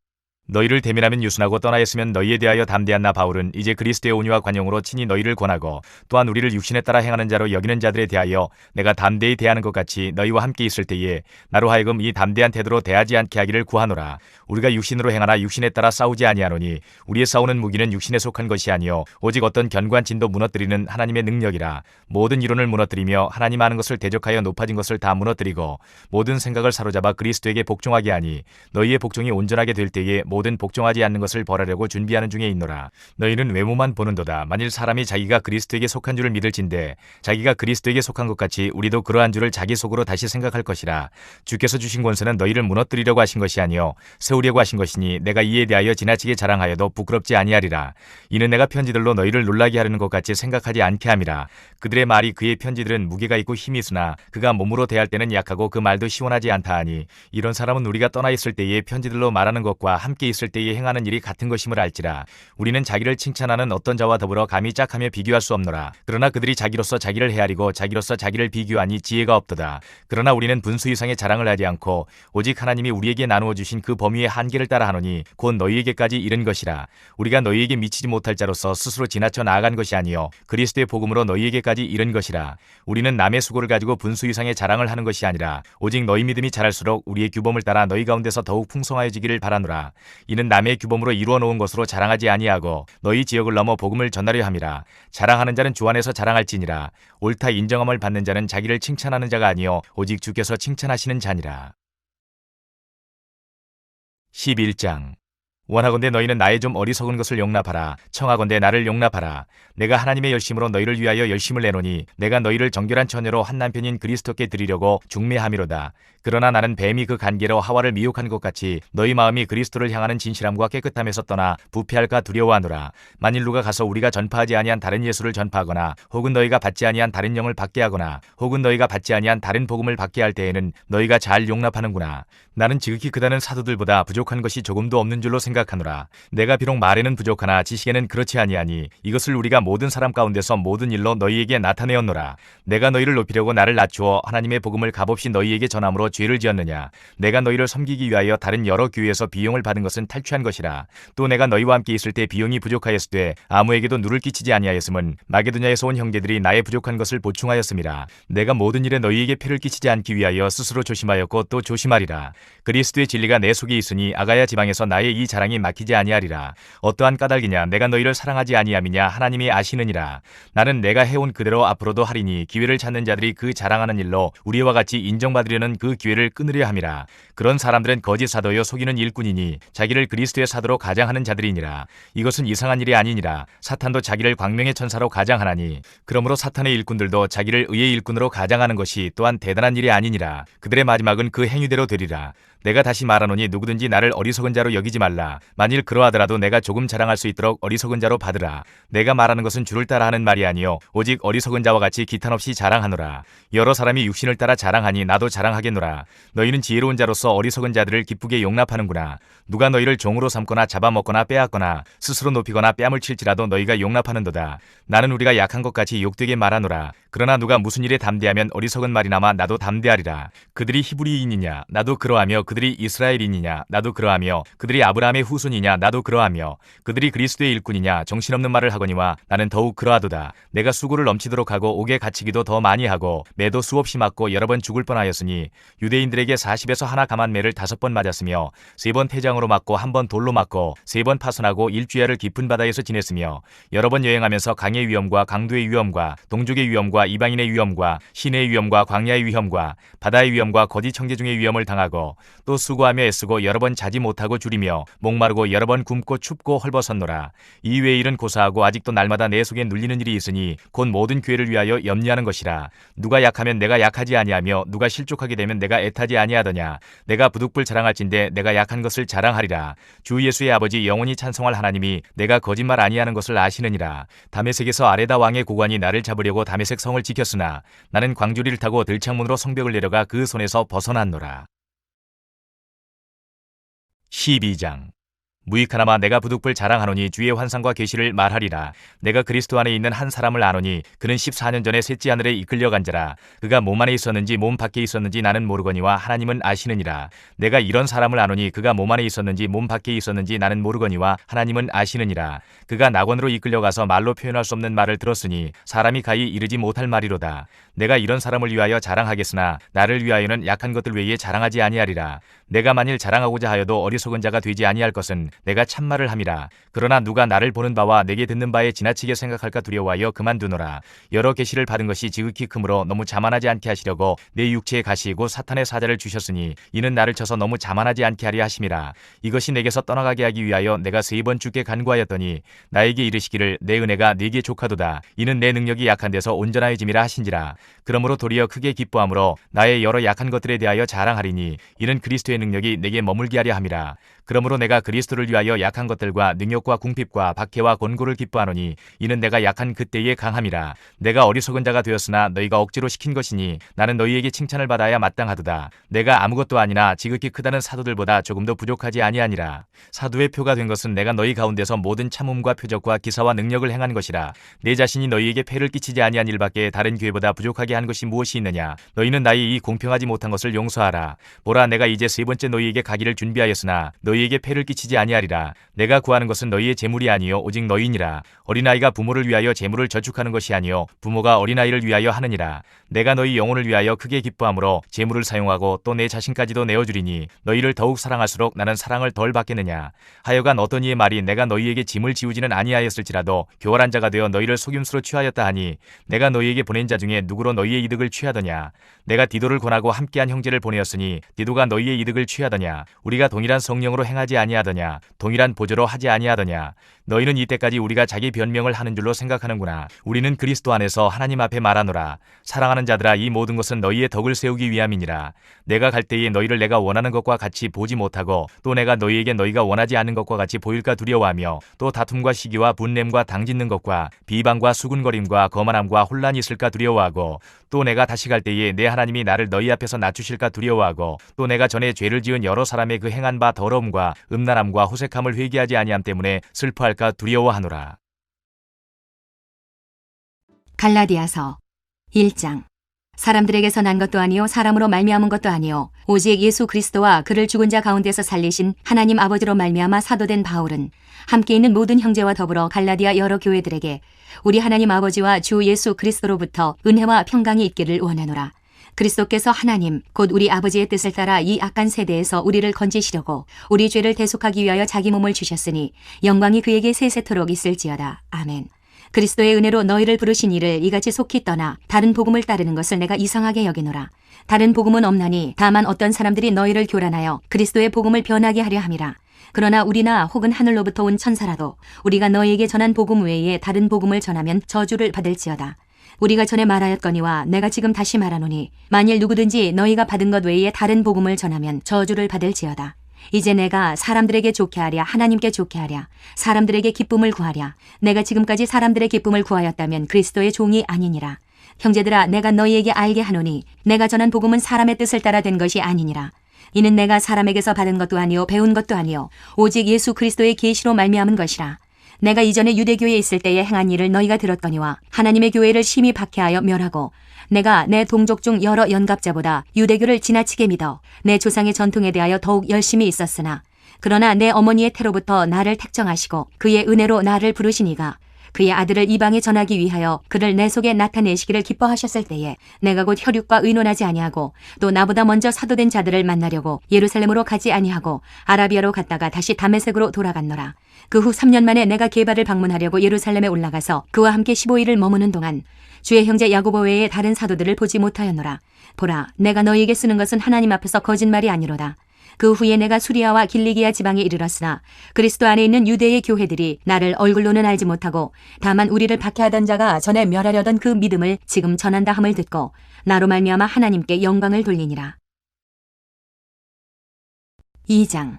너희를 대면하면 유순하고 떠나였으면 너희에 대하여 담대한 나 바울은 이제 그리스도의 온유와 관용으로 친히 너희를 권하고 또한 우리를 육신에 따라 행하는 자로 여기는 자들에 대하여 내가 담대히 대하는 것 같이 너희와 함께 있을 때에 나로 하여금 이 담대한 태도로 대하지 않게 하기를 구하노라. 우리가 육신으로 행하나 육신에 따라 싸우지 아니하노니 우리의 싸우는 무기는 육신에 속한 것이 아니요 오직 어떤 견고한 진도 무너뜨리는 하나님의 능력이라. 모든 이론을 무너뜨리며 하나님 아는 것을 대적하여 높아진 것을 다 무너뜨리고 모든 생각을 사로잡아 그리스도에게 복종하게 하니 너희의 복종이 온전하게 될 때에 모든 복종하지 않는 것을 벌하려고 준비하는 중에 있노라. 너희는 외모만 보는도다. 만일 사람이 자기가 그리스도에게 속한 줄을 믿을진대 자기가 그리스도에게 속한 것 같이 우리도 그러한 줄을 자기 속으로 다시 생각할 것이라. 주께서 주신 권세는 너희를 무너뜨리려고 하신 것이 아니요 세우려고 하신 것이니 내가 이에 대하여 지나치게 자랑하여도 부끄럽지 아니하리라. 이는 내가 편지들로 너희를 놀라게 하려는 것 같이 생각하지 않게 함이라. 그들의 말이 그의 편지들은 무게가 있고 힘이 있으나 그가 몸으로 대할 때는 약하고 그 말도 시원하지 않다 하니 이런 사람은 우리가 떠나 있을 때에 편지들로 말하는 것과 함께 있을 때에 행하는 일이 같은 것임을 알지라. 우리는 자기를 칭찬하는 어떤 자와 더불어 감히 짝하며 비교할 수 없노라. 그러나 그들이 자기로서 자기를 헤아리고 자기로서 자기를 비교하니 지혜가 없도다. 그러나 우리는 분수 이상의 자랑을 하지 않고 오직 하나님이 우리에게 나누어 주신 그 범위의 한계를 따라 하노니 곧 너희에게까지 이른 것이라. 우리가 너희에게 미치지 못할 자로서 스스로 지나쳐 나아간 것이 아니요 그리스도의 복음으로 너희에게까지 이른 것이라. 우리는 남의 수고를 가지고 분수 이상의 자랑을 하는 것이 아니라 오직 너희 믿음이 자랄수록 우리의 규범을 따라 너희 가운데서 더욱 풍성하여지기를 바라노라. 이는 남의 규범으로 이루어 놓은 것으로 자랑하지 아니하고 너희 지역을 넘어 복음을 전하려 함이라. 자랑하는 자는 주 안에서 자랑할지니라. 옳다 인정함을 받는 자는 자기를 칭찬하는 자가 아니요 오직 주께서 칭찬하시는 자니라. 11장. 원하건대 너희는 나의 좀 어리석은 것을 용납하라. 청하건대 나를 용납하라. 내가 하나님의 열심으로 너희를 위하여 열심을 내노니 내가 너희를 정결한 처녀로 한 남편인 그리스도께 드리려고 중매함이로다. 그러나 나는 뱀이 그 간계로 하와를 미혹한 것 같이 너희 마음이 그리스도를 향하는 진실함과 깨끗함에서 떠나 부패할까 두려워하노라. 만일 누가 가서 우리가 전파하지 아니한 다른 예수를 전파하거나 혹은 너희가 받지 아니한 다른 영을 받게 하거나 혹은 너희가 받지 아니한 다른 복음을 받게 할 때에는 너희가 잘 용납하는구나. 나는 지극히 크다는 사도들보다 부족한 것이 조금도 없는 줄로 생각하노라. 내가 비록 말에는 부족하나 지식에는 그렇지 아니하니 이것을 우리가 모든 사람 가운데서 모든 일로 너희에게 나타내었노라. 내가 너희를 높이려고 나를 낮추어 하나님의 복음을 값없이 너희에게 전함으로 죄를 지었느냐. 내가 너희를 섬기기 위하여 다른 여러 교회에서 비용을 받은 것은 탈취한 것이라. 또 내가 너희와 함께 있을 때 비용이 부족하였으되 아무에게도 누를 끼치지 아니하였음은 마게도냐에서 온 형제들이 나의 부족한 것을 보충하였음이라. 내가 모든 일에 너희에게 피를 끼치지 않기 위하여 스스로 조심하였고 또 조심하리라. 그리스도의 진리가 내 속에 있으니 아가야 지방에서 나의 이 자랑이 막히지 아니하리라. 어떠한 까닭이냐. 내가 너희를 사랑하지 아니함이냐. 하나님이 아시느니라. 나는 내가 해온 그대로 앞으로도 하리니 기회를 찾는 자들이 그 자랑하는 일로 우리와 같이 인정받으려는 그 기회를 끊으려 함이라. 그런 사람들은 거짓 사도여 속이는 일꾼이니 자기를 그리스도의 사도로 가장하는 자들이니라. 이것은 이상한 일이 아니니라. 사탄도 자기를 광명의 천사로 가장하나니 그러므로 사탄의 일꾼들도 자기를 의의 일꾼으로 가장하는 것이 또한 대단한 일이 아니니라. 그들의 마지막은 그 행위대로 되리라. 내가 다시 말하노니 누구든지 나를 어리석은 자로 여기지 말라. 만일 그러하더라도 내가 조금 자랑할 수 있도록 어리석은 자로 받으라. 내가 말하는 것은 주를 따라 하는 말이 아니요 오직 어리석은 자와 같이 기탄 없이 자랑하노라. 여러 사람이 육신을 따라 자랑하니 나도 자랑하겠노라. 너희는 지혜로운 자로서 어리석은 자들을 기쁘게 용납하는구나. 누가 너희를 종으로 삼거나 잡아먹거나 빼앗거나 스스로 높이거나 뺨을 칠지라도 너희가 용납하는도다. 나는 우리가 약한 것 같이 욕되게 말하노라. 그러나 누가 무슨 일에 담대하면 어리석은 말이나마 나도 담대하리라. 그들이 히브리인이냐 나도 그러하며 그들이 이스라엘인이냐 나도 그러하며 그들이 아브라함의 후손이냐 나도 그러하며 그들이 그리스도의 일꾼이냐 정신없는 말을 하거니와 나는 더욱 그러하도다. 내가 수고를 넘치도록 하고 옥에 갇히기도 더 많이 하고 매도 수없이 맞고 여러 번 죽을 뻔하였으니 유대인들에게 40에서 하나 감한 매를 5번 맞았으며 3번 태장으로 맞고 1번 돌로 맞고 3번 파손하고 일주야를 깊은 바다에서 지냈으며 여러 번 여행하면서 강의 위험과 강도의 위험과 동족의 위험과 이방인의 위험과 시내의 위험과 광야의 위험과 바다의 위험과 거짓 청지 중의 위험을 당하고 또 수고하며 애쓰고 여러 번 자지 못하고 줄이며 목마르고 여러 번 굶고 춥고 헐벗었노라. 이 외의 일은 고사하고 아직도 날마다 내 속에 눌리는 일이 있으니 곧 모든 교회를 위하여 염려하는 것이라. 누가 약하면 내가 약하지 아니하며 누가 실족하게 되면 내가 애타지 아니하더냐. 내가 부득불 자랑할진대 내가 약한 것을 자랑하리라. 주 예수의 아버지 영원히 찬송할 하나님이 내가 거짓말 아니하는 것을 아시느니라. 다메섹에서 아레다 왕의 고관이 나를 잡으려고 다메섹 성을 지켰으나 나는 광주리를 타고 들창문으로 성벽을 내려가 그 손에서 벗어났노라. 12장. 무익하나마 내가 부득불 자랑하노니 주의 환상과 계시를 말하리라. 내가 그리스도 안에 있는 한 사람을 아노니 그는 14년 전에 셋째 하늘에 이끌려간 자라. 그가 몸 안에 있었는지 몸 밖에 있었는지 나는 모르거니와 하나님은 아시느니라. 내가 이런 사람을 아노니 그가 몸 안에 있었는지 몸 밖에 있었는지 나는 모르거니와 하나님은 아시느니라. 그가 낙원으로 이끌려가서 말로 표현할 수 없는 말을 들었으니 사람이 가히 이르지 못할 말이로다. 내가 이런 사람을 위하여 자랑하겠으나 나를 위하여는 약한 것들 외에 자랑하지 아니하리라. 내가 만일 자랑하고자 하여도 어리석은 자가 되지 아니할 것은 내가 참말을 함이라. 그러나 누가 나를 보는 바와 내게 듣는 바에 지나치게 생각할까 두려워하여 그만두노라. 여러 계시를 받은 것이 지극히 크므로 너무 자만하지 않게 하시려고 내 육체에 가시고 사탄의 사자를 주셨으니 이는 나를 쳐서 너무 자만하지 않게 하려 하심이라. 이것이 내게서 떠나가게 하기 위하여 내가 3번 주께 간구하였더니 나에게 이르시기를 내 은혜가 네게 족하도다. 이는 내 능력이 약한 데서 온전하여짐이라 하신지라. 그러므로 도리어 크게 기뻐함으로 나의 여러 약한 것들에 대하여 자랑하리니 이는 그리스도의 능력이 내게 머물게 하려 함이라. 그러므로 내가 그리스도를 위하여 약한 것들과 능력과 궁핍과 박해와 권고를 기뻐하노니 이는 내가 약한 그때의 강함이라. 내가 어리석은 자가 되었으나 너희가 억지로 시킨 것이니 나는 너희에게 칭찬을 받아야 마땅하도다. 내가 아무것도 아니나 지극히 크다는 사도들보다 조금도 부족하지 아니하니라. 사도의 표가 된 것은 내가 너희 가운데서 모든 참음과 표적과 기사와 능력을 행한 것이라. 내 자신이 너희에게 폐를 끼치지 아니한 일밖에 다른 교회보다 부족하게 한 것이 무엇이 있느냐. 너희는 나의 이 공평하지 못한 것을 용서하라. 보라, 내가 이제 3번째 너희에게 가기를 준비하였으나 너희에게 폐를 끼치지 아니하리라. 내가 구하는 것은 너희의 재물이 아니요 오직 너희니라. 어린아이가 부모를 위하여 재물을 저축하는 것이 아니요 부모가 어린아이를 위하여 하느니라. 내가 너희 영혼을 위하여 크게 기뻐함으로 재물을 사용하고 또 내 자신까지도 내어주리니 너희를 더욱 사랑할수록 나는 사랑을 덜 받겠느냐. 하여간 어떤 이의 말이 내가 너희에게 짐을 지우지는 아니하였을지라도 교활한 자가 되어 너희를 속임수로 취하였다 하니 내가 너희에게 보낸 자 중에 누구로 너희의 이득을 취하더냐. 내가 디도를 권하고 함께한 형제를 보내었으니 디도가 너희의 이득을 취하더냐. 우리가 동일한 성령으로 행하지 아니하더냐. 동일한 보조로 하지 아니하더냐. 너희는 이때까지 우리가 자기 변명을 하는 줄로 생각하는구나. 우리는 그리스도 안에서 하나님 앞에 말하노라. 사랑하는 자들아, 이 모든 것은 너희의 덕을 세우기 위함이니라. 내가 갈 때에 너희를 내가 원하는 것과 같이 보지 못하고 또 내가 너희에게 너희가 원하지 않는 것과 같이 보일까 두려워하며 또 다툼과 시기와 분냄과 당짓는 것과 비방과 수군거림과 거만함과 혼란이 있을까 두려워하고 또 내가 다시 갈 때에 내 하나님이 나를 너희 앞에서 낮추실까 두려워하고 또 내가 전에 죄를 지은 여러 사람의 그 행한 바 더러움과 음란함과 호색함을 회개하지 아니함 때문에 슬퍼할까 두려워하노라. 갈라디아서 1장. 사람들에게서 난 것도 아니요 사람으로 말미암은 것도 아니요 오직 예수 그리스도와 그를 죽은 자 가운데서 살리신 하나님 아버지로 말미암아 사도된 바울은 함께 있는 모든 형제와 더불어 갈라디아 여러 교회들에게 우리 하나님 아버지와 주 예수 그리스도로부터 은혜와 평강이 있기를 원하노라. 그리스도께서 하나님 곧 우리 아버지의 뜻을 따라 이 악한 세대에서 우리를 건지시려고 우리 죄를 대속하기 위하여 자기 몸을 주셨으니 영광이 그에게 세세토록 있을지어다. 아멘. 그리스도의 은혜로 너희를 부르신 이를 이같이 속히 떠나 다른 복음을 따르는 것을 내가 이상하게 여기노라. 다른 복음은 없나니 다만 어떤 사람들이 너희를 교란하여 그리스도의 복음을 변하게 하려 함이라. 그러나 우리나 혹은 하늘로부터 온 천사라도 우리가 너희에게 전한 복음 외에 다른 복음을 전하면 저주를 받을지어다. 우리가 전에 말하였거니와 내가 지금 다시 말하노니 만일 누구든지 너희가 받은 것 외에 다른 복음을 전하면 저주를 받을지어다. 이제 내가 사람들에게 좋게 하랴 하나님께 좋게 하랴 사람들에게 기쁨을 구하랴 내가 지금까지 사람들의 기쁨을 구하였다면 그리스도의 종이 아니니라. 형제들아, 내가 너희에게 알게 하노니 내가 전한 복음은 사람의 뜻을 따라 된 것이 아니니라. 이는 내가 사람에게서 받은 것도 아니요 배운 것도 아니요 오직 예수 그리스도의 계시로 말미암은 것이라. 내가 이전에 유대교에 있을 때에 행한 일을 너희가 들었거니와 하나님의 교회를 심히 박해하여 멸하고 내가 내 동족 중 여러 연갑자보다 유대교를 지나치게 믿어 내 조상의 전통에 대하여 더욱 열심히 있었으나 그러나 내 어머니의 태로부터 나를 택정하시고 그의 은혜로 나를 부르시니가 그의 아들을 이방에 전하기 위하여 그를 내 속에 나타내시기를 기뻐하셨을 때에 내가 곧 혈육과 의논하지 아니하고 또 나보다 먼저 사도된 자들을 만나려고 예루살렘으로 가지 아니하고 아라비아로 갔다가 다시 다메섹으로 돌아갔노라. 그 후 3년 만에 내가 게바를 방문하려고 예루살렘에 올라가서 그와 함께 15일을 머무는 동안 주의 형제 야고보 외에 다른 사도들을 보지 못하였노라. 보라, 내가 너희에게 쓰는 것은 하나님 앞에서 거짓말이 아니로다. 그 후에 내가 수리아와 길리기아 지방에 이르렀으나 그리스도 안에 있는 유대의 교회들이 나를 얼굴로는 알지 못하고 다만 우리를 박해하던 자가 전에 멸하려던 그 믿음을 지금 전한다 함을 듣고 나로 말미암아 하나님께 영광을 돌리니라. 2장.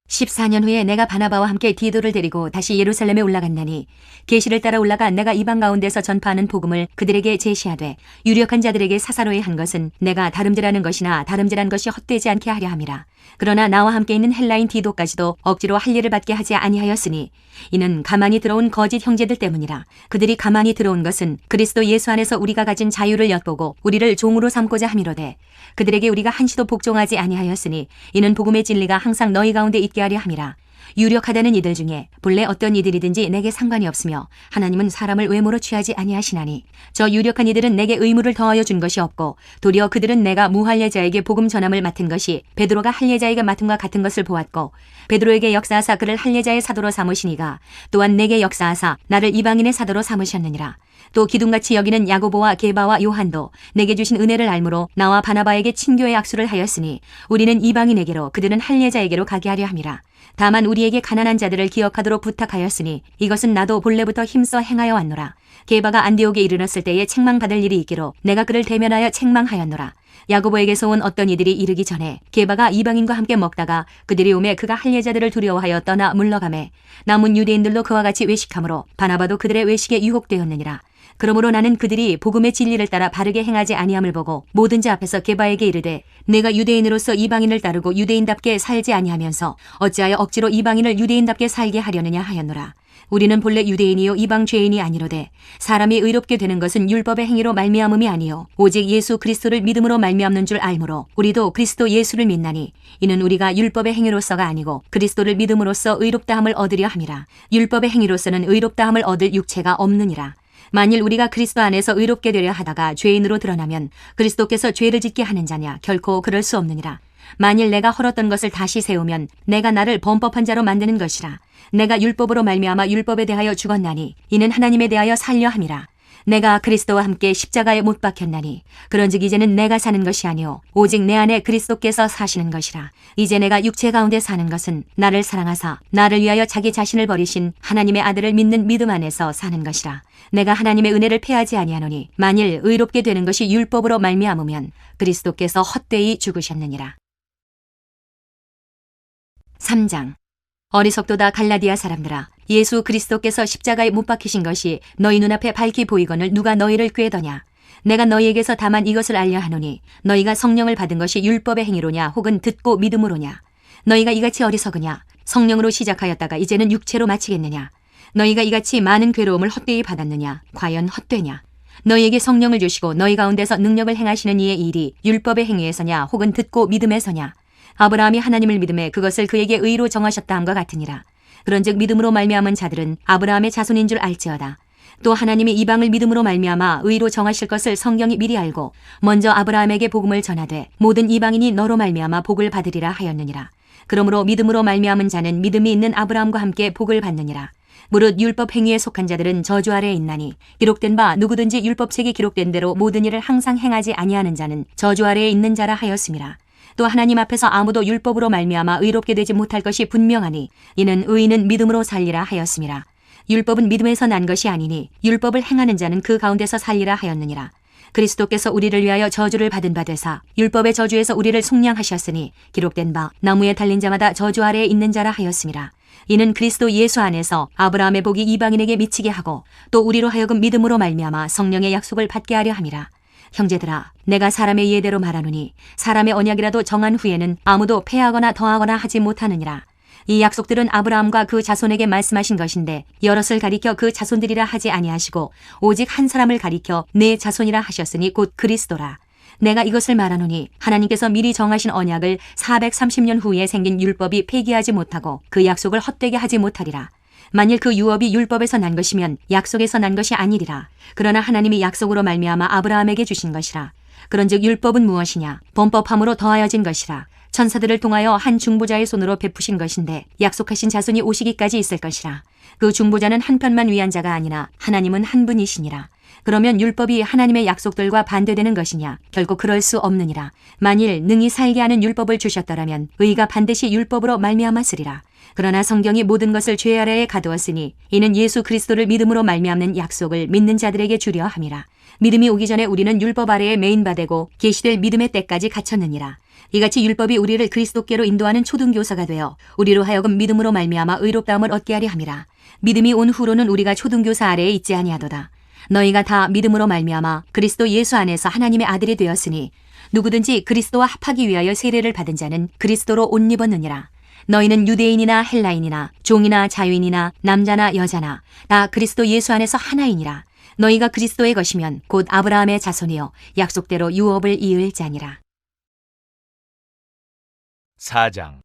14년 후에 내가 바나바와 함께 디도를 데리고 다시 예루살렘에 올라갔나니 계시를 따라 올라가 내가 이방 가운데서 전파하는 복음을 그들에게 제시하되 유력한 자들에게 사사로이 한 것은 내가 다름질하는 것이나 다름질한 것이 헛되지 않게 하려 함이라. 그러나 나와 함께 있는 헬라인 디도까지도 억지로 할 일을 받게 하지 아니하였으니 이는 가만히 들어온 거짓 형제들 때문이라. 그들이 가만히 들어온 것은 그리스도 예수 안에서 우리가 가진 자유를 엿보고 우리를 종으로 삼고자 함이로되 그들에게 우리가 한시도 복종하지 아니하였으니 이는 복음의 진리가 항상 너희 가운데 있게 하려 함이라. 유력하다는 이들 중에 본래 어떤 이들이든지 내게 상관이 없으며 하나님은 사람을 외모로 취하지 아니하시나니 저 유력한 이들은 내게 의무를 더하여 준 것이 없고 도리어 그들은 내가 무할례자에게 복음 전함을 맡은 것이 베드로가 할례자에게 맡은과 같은 것을 보았고 베드로에게 역사하사 그를 할례자의 사도로 삼으시니가 또한 내게 역사하사 나를 이방인의 사도로 삼으셨느니라. 또 기둥같이 여기는 야고보와 게바와 요한도 내게 주신 은혜를 알므로 나와 바나바에게 친교의 악수를 하였으니 우리는 이방인에게로 그들은 할례자에게로 가게 하려 함이라. 다만 우리에게 가난한 자들을 기억하도록 부탁하였으니 이것은 나도 본래부터 힘써 행하여 왔노라. 게바가 안디옥에 이르렀을 때에 책망받을 일이 있기로 내가 그를 대면하여 책망하였노라. 야고보에게서 온 어떤 이들이 이르기 전에 게바가 이방인과 함께 먹다가 그들이 오매 그가 할례자들을 두려워하여 떠나 물러가매 남은 유대인들도 그와 같이 외식하므로 바나바도 그들의 외식에 유혹되었느니라. 그러므로 나는 그들이 복음의 진리를 따라 바르게 행하지 아니함을 보고 모든 자 앞에서 게바에게 이르되 내가 유대인으로서 이방인을 따르고 유대인답게 살지 아니하면서 어찌하여 억지로 이방인을 유대인답게 살게 하려느냐 하였노라. 우리는 본래 유대인이요 이방 죄인이 아니로되 사람이 의롭게 되는 것은 율법의 행위로 말미암음이 아니요 오직 예수 그리스도를 믿음으로 말미암는 줄 알므로 우리도 그리스도 예수를 믿나니 이는 우리가 율법의 행위로서가 아니고 그리스도를 믿음으로써 의롭다함을 얻으려 함이라. 율법의 행위로서는 의롭다함을 얻을 육체가 없느니라. 만일 우리가 그리스도 안에서 의롭게 되려 하다가 죄인으로 드러나면 그리스도께서 죄를 짓게 하는 자냐? 결코 그럴 수 없느니라. 만일 내가 헐었던 것을 다시 세우면 내가 나를 범법한 자로 만드는 것이라. 내가 율법으로 말미암아 율법에 대하여 죽었나니 이는 하나님에 대하여 살려 함이라. 내가 그리스도와 함께 십자가에 못 박혔나니 그런즉 이제는 내가 사는 것이 아니요 오직 내 안에 그리스도께서 사시는 것이라. 이제 내가 육체 가운데 사는 것은 나를 사랑하사 나를 위하여 자기 자신을 버리신 하나님의 아들을 믿는 믿음 안에서 사는 것이라. 내가 하나님의 은혜를 패하지 아니하노니 만일 의롭게 되는 것이 율법으로 말미암으면 그리스도께서 헛되이 죽으셨느니라. 3장. 어리석도다 갈라디아 사람들아, 예수 그리스도께서 십자가에 못 박히신 것이 너희 눈앞에 밝히 보이거늘 누가 너희를 꾀더냐? 내가 너희에게서 다만 이것을 알려 하노니 너희가 성령을 받은 것이 율법의 행위로냐 혹은 듣고 믿음으로냐? 너희가 이같이 어리석으냐? 성령으로 시작하였다가 이제는 육체로 마치겠느냐? 너희가 이같이 많은 괴로움을 헛되이 받았느냐? 과연 헛되냐? 너희에게 성령을 주시고 너희 가운데서 능력을 행하시는 이의 일이 율법의 행위에서냐 혹은 듣고 믿음에서냐? 아브라함이 하나님을 믿음에 그것을 그에게 의로 정하셨다 함과 같으니라. 그런즉 믿음으로 말미암은 자들은 아브라함의 자손인 줄 알지어다. 또 하나님이 이방을 믿음으로 말미암아 의로 정하실 것을 성경이 미리 알고 먼저 아브라함에게 복음을 전하되 모든 이방인이 너로 말미암아 복을 받으리라 하였느니라. 그러므로 믿음으로 말미암은 자는 믿음이 있는 아브라함과 함께 복을 받느니라. 무릇 율법 행위에 속한 자들은 저주 아래에 있나니 기록된 바 누구든지 율법책이 기록된 대로 모든 일을 항상 행하지 아니하는 자는 저주 아래에 있는 자라 하였음이라. 또 하나님 앞에서 아무도 율법으로 말미암아 의롭게 되지 못할 것이 분명하니 이는 의인은 믿음으로 살리라 하였음이라. 율법은 믿음에서 난 것이 아니니 율법을 행하는 자는 그 가운데서 살리라 하였느니라. 그리스도께서 우리를 위하여 저주를 받은 바 되사 율법의 저주에서 우리를 속량하셨으니 기록된 바 나무에 달린 자마다 저주 아래에 있는 자라 하였음이라. 이는 그리스도 예수 안에서 아브라함의 복이 이방인에게 미치게 하고 또 우리로 하여금 믿음으로 말미암아 성령의 약속을 받게 하려 함이라. 형제들아, 내가 사람의 예대로 말하노니 사람의 언약이라도 정한 후에는 아무도 패하거나 더하거나 하지 못하느니라. 이 약속들은 아브라함과 그 자손에게 말씀하신 것인데 여럿을 가리켜 그 자손들이라 하지 아니하시고 오직 한 사람을 가리켜 내 자손이라 하셨으니 곧 그리스도라. 내가 이것을 말하노니 하나님께서 미리 정하신 언약을 430년 후에 생긴 율법이 폐기하지 못하고 그 약속을 헛되게 하지 못하리라. 만일 그 유업이 율법에서 난 것이면 약속에서 난 것이 아니리라. 그러나 하나님이 약속으로 말미암아 아브라함에게 주신 것이라. 그런즉 율법은 무엇이냐? 범법함으로 더하여진 것이라. 천사들을 통하여 한 중보자의 손으로 베푸신 것인데 약속하신 자손이 오시기까지 있을 것이라. 그 중보자는 한 편만 위한 자가 아니나 하나님은 한 분이시니라. 그러면 율법이 하나님의 약속들과 반대되는 것이냐? 결코 그럴 수 없느니라. 만일 능히 살게 하는 율법을 주셨더라면 의가 반드시 율법으로 말미암았으리라. 그러나 성경이 모든 것을 죄 아래에 가두었으니 이는 예수 그리스도를 믿음으로 말미암는 약속을 믿는 자들에게 주려 함이라. 믿음이 오기 전에 우리는 율법 아래에 매인바되고 계시될 믿음의 때까지 갇혔느니라. 이같이 율법이 우리를 그리스도께로 인도하는 초등교사가 되어 우리로 하여금 믿음으로 말미암아 의롭다함을 얻게 하려 함이라. 믿음이 온 후로는 우리가 초등교사 아래에 있지 아니하도다. 너희가 다 믿음으로 말미암아 그리스도 예수 안에서 하나님의 아들이 되었으니 누구든지 그리스도와 합하기 위하여 세례를 받은 자는 그리스도로 옷 입었느니라. 너희는 유대인이나 헬라인이나 종이나 자유인이나 남자나 여자나 다 그리스도 예수 안에서 하나이니라. 너희가 그리스도의 것이면 곧 아브라함의 자손이요 약속대로 유업을 이을 자니라. 4장.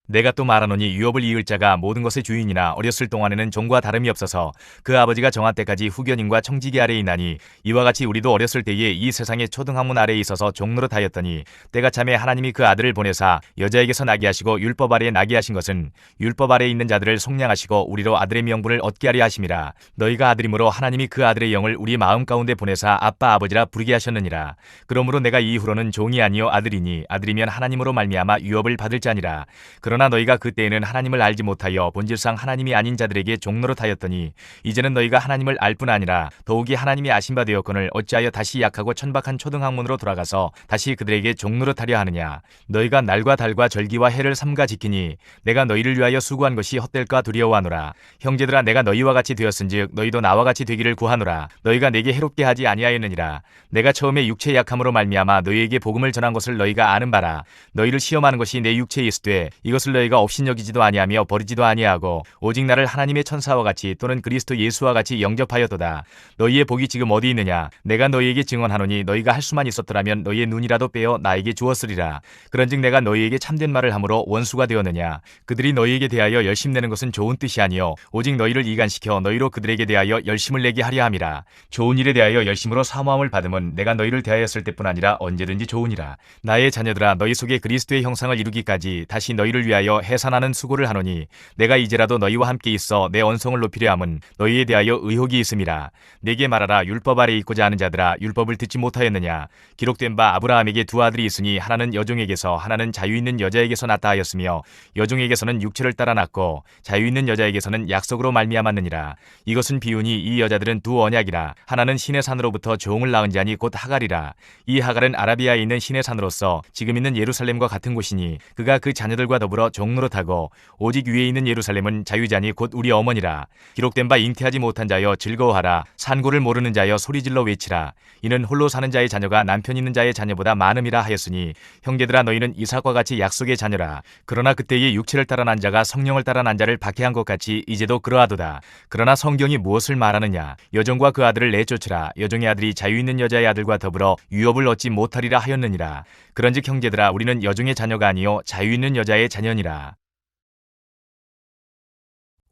내가 또 말하노니 유업을 이을 자가 모든 것의 주인이나 어렸을 동안에는 종과 다름이 없어서 그 아버지가 정한 때까지 후견인과 청지기 아래에 있나니 이와 같이 우리도 어렸을 때에 이 세상의 초등학문 아래에 있어서 종노릇하였더니 때가 참에 하나님이 그 아들을 보내사 여자에게서 나게 하시고 율법 아래에 나게 하신 것은 율법 아래에 있는 자들을 속량하시고 우리로 아들의 명분을 얻게 하려 하심이라. 너희가 아들이므로 하나님이 그 아들의 영을 우리 마음 가운데 보내사 아빠 아버지라 부르게 하셨느니라. 그러므로 내가 이후로는 종이 아니요 아들이니 아들이면 하나님으로 말미암아 유업을 받을 자니라. 그러나 너희가 그때에는 하나님을 알지 못하여 본질상 하나님이 아닌 자들에게 종노릇하였더니 이제는 너희가 하나님을 알 뿐 아니라 더욱이 하나님이 아신 바 되었거늘 어찌하여 다시 약하고 천박한 초등학문으로 돌아가서 다시 그들에게 종노릇하려 하느냐. 너희가 날과 달과 절기와 해를 삼가 지키니 내가 너희를 위하여 수고한 것이 헛될까 두려워하노라. 형제들아 내가 너희와 같이 되었은즉 너희도 나와 같이 되기를 구하노라. 너희가 내게 해롭게 하지 아니하였느니라. 내가 처음에 육체의 약함으로 말미암아 너희에게 복음을 전한 것을 너희가 아는 바라. 너희를 시험하는 것이 내 육체에 있으되 이것을 너희가 업신여기지도 아니하며 버리지도 아니하고 오직 나를 하나님의 천사와 같이 또는 그리스도 예수와 같이 영접하였도다. 너희의 복이 지금 어디 있느냐. 내가 너희에게 증언하노니 너희가 할 수만 있었더라면 너희의 눈이라도 빼어 나에게 주었으리라. 그런즉 내가 너희에게 참된 말을 함으로 원수가 되었느냐. 그들이 너희에게 대하여 열심 내는 것은 좋은 뜻이 아니요 오직 너희를 이간시켜 너희로 그들에게 대하여 열심을 내게 하려 함이라. 좋은 일에 대하여 열심으로 사모함을 받음은 내가 너희를 대하였을 때뿐 아니라 언제든지 좋으니라. 나의 자녀들아 너희 속에 그리스도의 형상을 이루기까지 다시 너희를 위하여 해산하는 수고를 하노니 내가 이제라도 너희와 함께 있어 내 언성을 높이려 함은 너희에 대하여 의혹이 있음이라. 내게 말하라. 율법 아래에 있고자 하는 자들아 율법을 듣지 못하였느냐. 기록된 바 아브라함에게 두 아들이 있으니 하나는 여종에게서 하나는 자유 있는 여자에게서 낳다 하였으며 여종에게서는 육체를 따라 낳고 자유 있는 여자에게서는 약속으로 말미암았느니라. 이것은 비유니 이 여자들은 두 언약이라. 하나는 신의 산으로부터 종을 낳은 자니 곧 하갈이라. 이 하갈은 아라비아에 있는 신의 산으로서 지금 있는 예루살렘과 같은 곳이니 그가 그 자녀들과 더불어 종노릇하고 오직 위에 있는 예루살렘은 자유자니 곧 우리 어머니라. 기록된 바 잉태하지 못한 자여 즐거워하라. 산고를 모르는 자여 소리질러 외치라. 이는 홀로 사는 자의 자녀가 남편 있는 자의 자녀보다 많음이라 하였으니 형제들아 너희는 이삭과 같이 약속의 자녀라. 그러나 그때의 육체를 따라 난 자가 성령을 따라 난 자를 박해한 것 같이 이제도 그러하도다. 그러나 성경이 무엇을 말하느냐. 여종과 그 아들을 내쫓으라. 여종의 아들이 자유 있는 여자의 아들과 더불어 유업을 얻지 못하리라 하였느니라. 그런즉 형제들아 우리는 여종의 자녀가 아니요 자유 있는 여자의 자녀니라.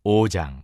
5장.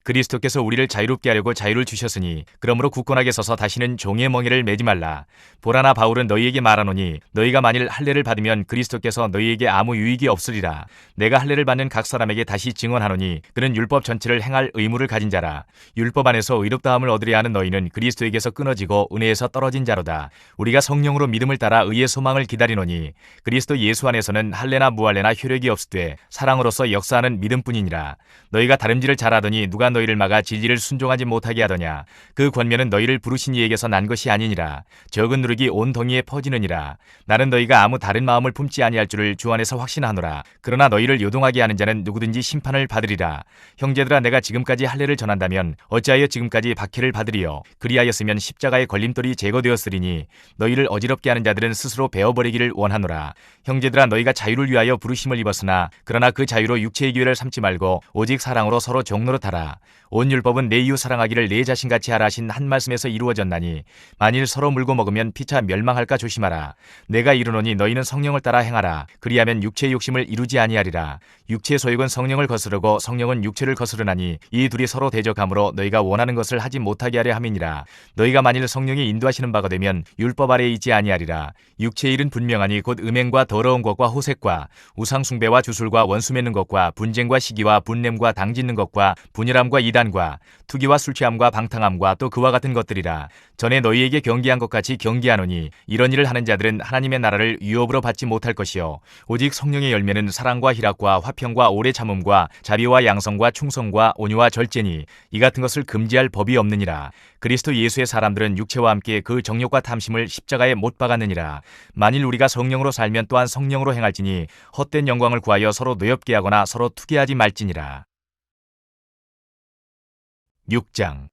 그리스도께서 우리를 자유롭게 하려고 자유를 주셨으니 그러므로 굳건하게 서서 다시는 종의 멍에를 매지 말라. 보라나 바울은 너희에게 말하노니 너희가 만일 할례를 받으면 그리스도께서 너희에게 아무 유익이 없으리라. 내가 할례를 받는 각 사람에게 다시 증언하노니 그는 율법 전체를 행할 의무를 가진 자라. 율법 안에서 의롭다함을 얻으려 하는 너희는 그리스도에게서 끊어지고 은혜에서 떨어진 자로다. 우리가 성령으로 믿음을 따라 의의 소망을 기다리노니 그리스도 예수 안에서는 할례나 무할례나 효력이 없으되 사랑으로서 역사하는 믿음뿐이니라. 너희가 다름질을 잘하더니 누가 너희를 막아 진리를 순종하지 못하게 하더냐. 그 권면은 너희를 부르신 이에게서 난 것이 아니니라. 적은 누룩이 온 덩이에 퍼지느니라. 나는 너희가 아무 다른 마음을 품지 아니할 줄을 주 안에서 확신하노라. 그러나 너희를 요동하게 하는 자는 누구든지 심판을 받으리라. 형제들아 내가 지금까지 할례를 전한다면 어찌하여 지금까지 박해를 받으리요. 그리하였으면 십자가의 걸림돌이 제거되었으리니 너희를 어지럽게 하는 자들은 스스로 베어버리기를 원하노라. 형제들아 너희가 자유를 위하여 부르심을 입었으나 그러나 그 자유로 육체의 기회를 삼지 말고 오직 사랑으로 서로 종노릇하라. 온 율법은 내 이웃 사랑하기를 내 자신같이 하라 하신 한 말씀에서 이루어졌나니 만일 서로 물고 먹으면 피차 멸망할까 조심하라. 내가 이르노니 너희는 성령을 따라 행하라. 그리하면 육체의 욕심을 이루지 아니하리라. 육체의 소욕은 성령을 거스르고 성령은 육체를 거스르나니 이 둘이 서로 대적하므로 너희가 원하는 것을 하지 못하게 하려 함이니라. 너희가 만일 성령이 인도하시는 바가 되면 율법 아래에 있지 아니하리라. 육체의 일은 분명하니 곧 음행과 더러운 것과 호색과 우상 숭배와 주술과 원수 맺는 것과 분쟁과 시기와 분냄과 당짓는 것과 분열함과 이단 음란과 투기와 술취함과 방탕함과 또 그와 같은 것들이라. 전에 너희에게 경계한 것 같이 경계하노니 이런 일을 하는 자들은 하나님의 나라를 유업으로 받지 못할 것이요 오직 성령의 열매는 사랑과 희락과 화평과 오래 참음과 자비와 양성과 충성과 온유와 절제니 이 같은 것을 금지할 법이 없느니라. 그리스도 예수의 사람들은 육체와 함께 그 정욕과 탐심을 십자가에 못 박았느니라. 만일 우리가 성령으로 살면 또한 성령으로 행할지니 헛된 영광을 구하여 서로 노엽게 하거나 서로 투기하지 말지니라. 6장.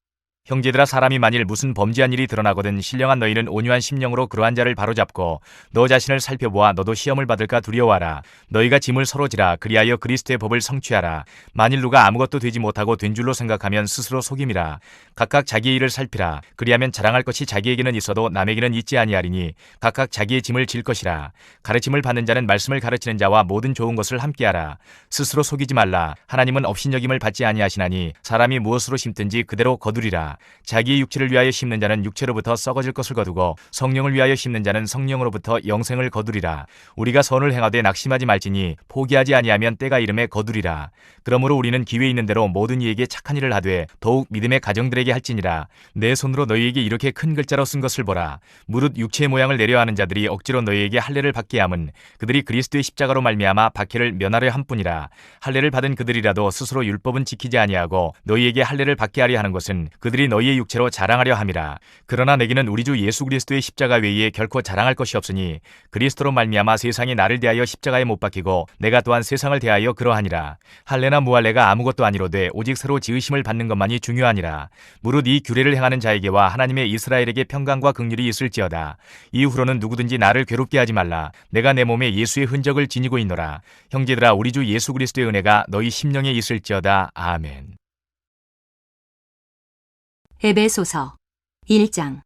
형제들아, 사람이 만일 무슨 범죄한 일이 드러나거든 신령한 너희는 온유한 심령으로 그러한 자를 바로잡고 너 자신을 살펴보아 너도 시험을 받을까 두려워하라. 너희가 짐을 서로 지라. 그리하여 그리스도의 법을 성취하라. 만일 누가 아무것도 되지 못하고 된 줄로 생각하면 스스로 속임이라. 각각 자기의 일을 살피라. 그리하면 자랑할 것이 자기에게는 있어도 남에게는 있지 아니하리니 각각 자기의 짐을 질 것이라. 가르침을 받는 자는 말씀을 가르치는 자와 모든 좋은 것을 함께하라. 스스로 속이지 말라. 하나님은 업신여김을 받지 아니하시나니 사람이 무엇으로 심든지 그대로 거두리라. 자기의 육체를 위하여 심는 자는 육체로부터 썩어질 것을 거두고 성령을 위하여 심는 자는 성령으로부터 영생을 거두리라. 우리가 선을 행하되 낙심하지 말지니 포기하지 아니하면 때가 이름에 거두리라. 그러므로 우리는 기회 있는 대로 모든 이에게 착한 일을 하되 더욱 믿음의 가정들에게 할지니라. 내 손으로 너희에게 이렇게 큰 글자로 쓴 것을 보라. 무릇 육체의 모양을 내려하는 자들이 억지로 너희에게 할례를 받게 함은 그들이 그리스도의 십자가로 말미암아 박해를 면하려 함뿐이라. 할례를 받은 그들이라도 스스로 율법은 지키지 아니하고 너희에게 할례를 받게 하려 하는 것은 그들이 너희의 육체로 자랑하려 함이라. 그러나 내게는 우리 주 예수 그리스도의 십자가 외에 결코 자랑할 것이 없으니 그리스도로 말미암아 세상이 나를 대하여 십자가에 못 박히고 내가 또한 세상을 대하여 그러하니라. 할례나 무할례가 아무것도 아니로되 오직 새로 지으심을 받는 것만이 중요하니라. 무릇 이 규례를 행하는 자에게와 하나님의 이스라엘에게 평강과 긍휼이 있을지어다. 이후로는 누구든지 나를 괴롭게 하지 말라. 내가 내 몸에 예수의 흔적을 지니고 있노라. 형제들아, 우리 주 예수 그리스도의 은혜가 너희 심령에 있을지어다. 아멘. 에베소서 1장.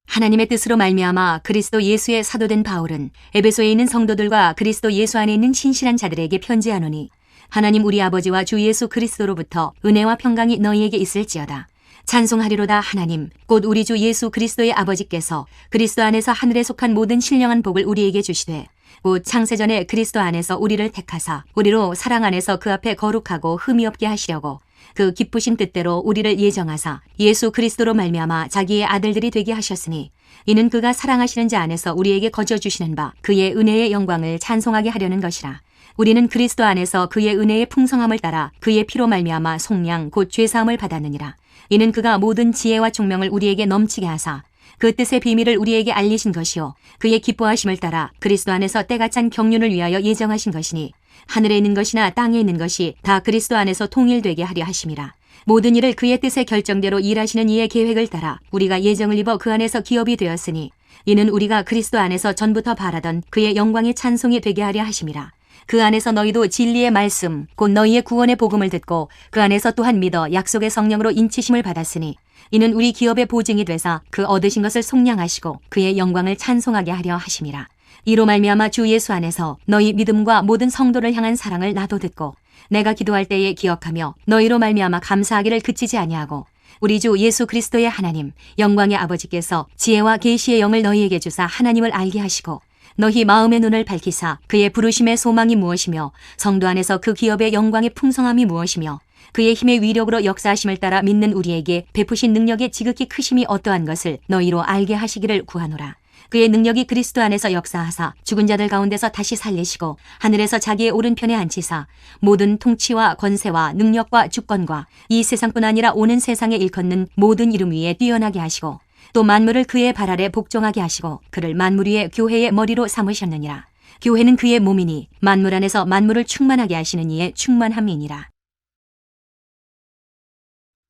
하나님의 뜻으로 말미암아 그리스도 예수의 사도된 바울은 에베소에 있는 성도들과 그리스도 예수 안에 있는 신실한 자들에게 편지하노니 하나님 우리 아버지와 주 예수 그리스도로부터 은혜와 평강이 너희에게 있을지어다. 찬송하리로다. 하나님 곧 우리 주 예수 그리스도의 아버지께서 그리스도 안에서 하늘에 속한 모든 신령한 복을 우리에게 주시되 곧 창세전에 그리스도 안에서 우리를 택하사 우리로 사랑 안에서 그 앞에 거룩하고 흠이 없게 하시려고 그 기쁘신 뜻대로 우리를 예정하사 예수 그리스도로 말미암아 자기의 아들들이 되게 하셨으니 이는 그가 사랑하시는 자 안에서 우리에게 거저 주시는 바 그의 은혜의 영광을 찬송하게 하려는 것이라. 우리는 그리스도 안에서 그의 은혜의 풍성함을 따라 그의 피로 말미암아 속량 곧 죄사함을 받았느니라. 이는 그가 모든 지혜와 총명을 우리에게 넘치게 하사 그 뜻의 비밀을 우리에게 알리신 것이요 그의 기뻐하심을 따라 그리스도 안에서 때가 찬 경륜을 위하여 예정하신 것이니 하늘에 있는 것이나 땅에 있는 것이 다 그리스도 안에서 통일되게 하려 하심이라. 모든 일을 그의 뜻의 결정대로 일하시는 이의 계획을 따라 우리가 예정을 입어 그 안에서 기업이 되었으니 이는 우리가 그리스도 안에서 전부터 바라던 그의 영광의 찬송이 되게 하려 하심이라. 그 안에서 너희도 진리의 말씀 곧 너희의 구원의 복음을 듣고 그 안에서 또한 믿어 약속의 성령으로 인치심을 받았으니 이는 우리 기업의 보증이 되사 그 얻으신 것을 속량하시고 그의 영광을 찬송하게 하려 하심이라. 이로 말미암아 주 예수 안에서 너희 믿음과 모든 성도를 향한 사랑을 나도 듣고 내가 기도할 때에 기억하며 너희로 말미암아 감사하기를 그치지 아니하고 우리 주 예수 그리스도의 하나님 영광의 아버지께서 지혜와 계시의 영을 너희에게 주사 하나님을 알게 하시고 너희 마음의 눈을 밝히사 그의 부르심의 소망이 무엇이며 성도 안에서 그 기업의 영광의 풍성함이 무엇이며 그의 힘의 위력으로 역사하심을 따라 믿는 우리에게 베푸신 능력의 지극히 크심이 어떠한 것을 너희로 알게 하시기를 구하노라. 그의 능력이 그리스도 안에서 역사하사 죽은 자들 가운데서 다시 살리시고 하늘에서 자기의 오른편에 앉히사 모든 통치와 권세와 능력과 주권과 이 세상뿐 아니라 오는 세상에 일컫는 모든 이름 위에 뛰어나게 하시고 또 만물을 그의 발 아래 복종하게 하시고 그를 만물 위에 교회의 머리로 삼으셨느니라. 교회는 그의 몸이니 만물 안에서 만물을 충만하게 하시는 이의 충만함이니라.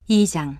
2장.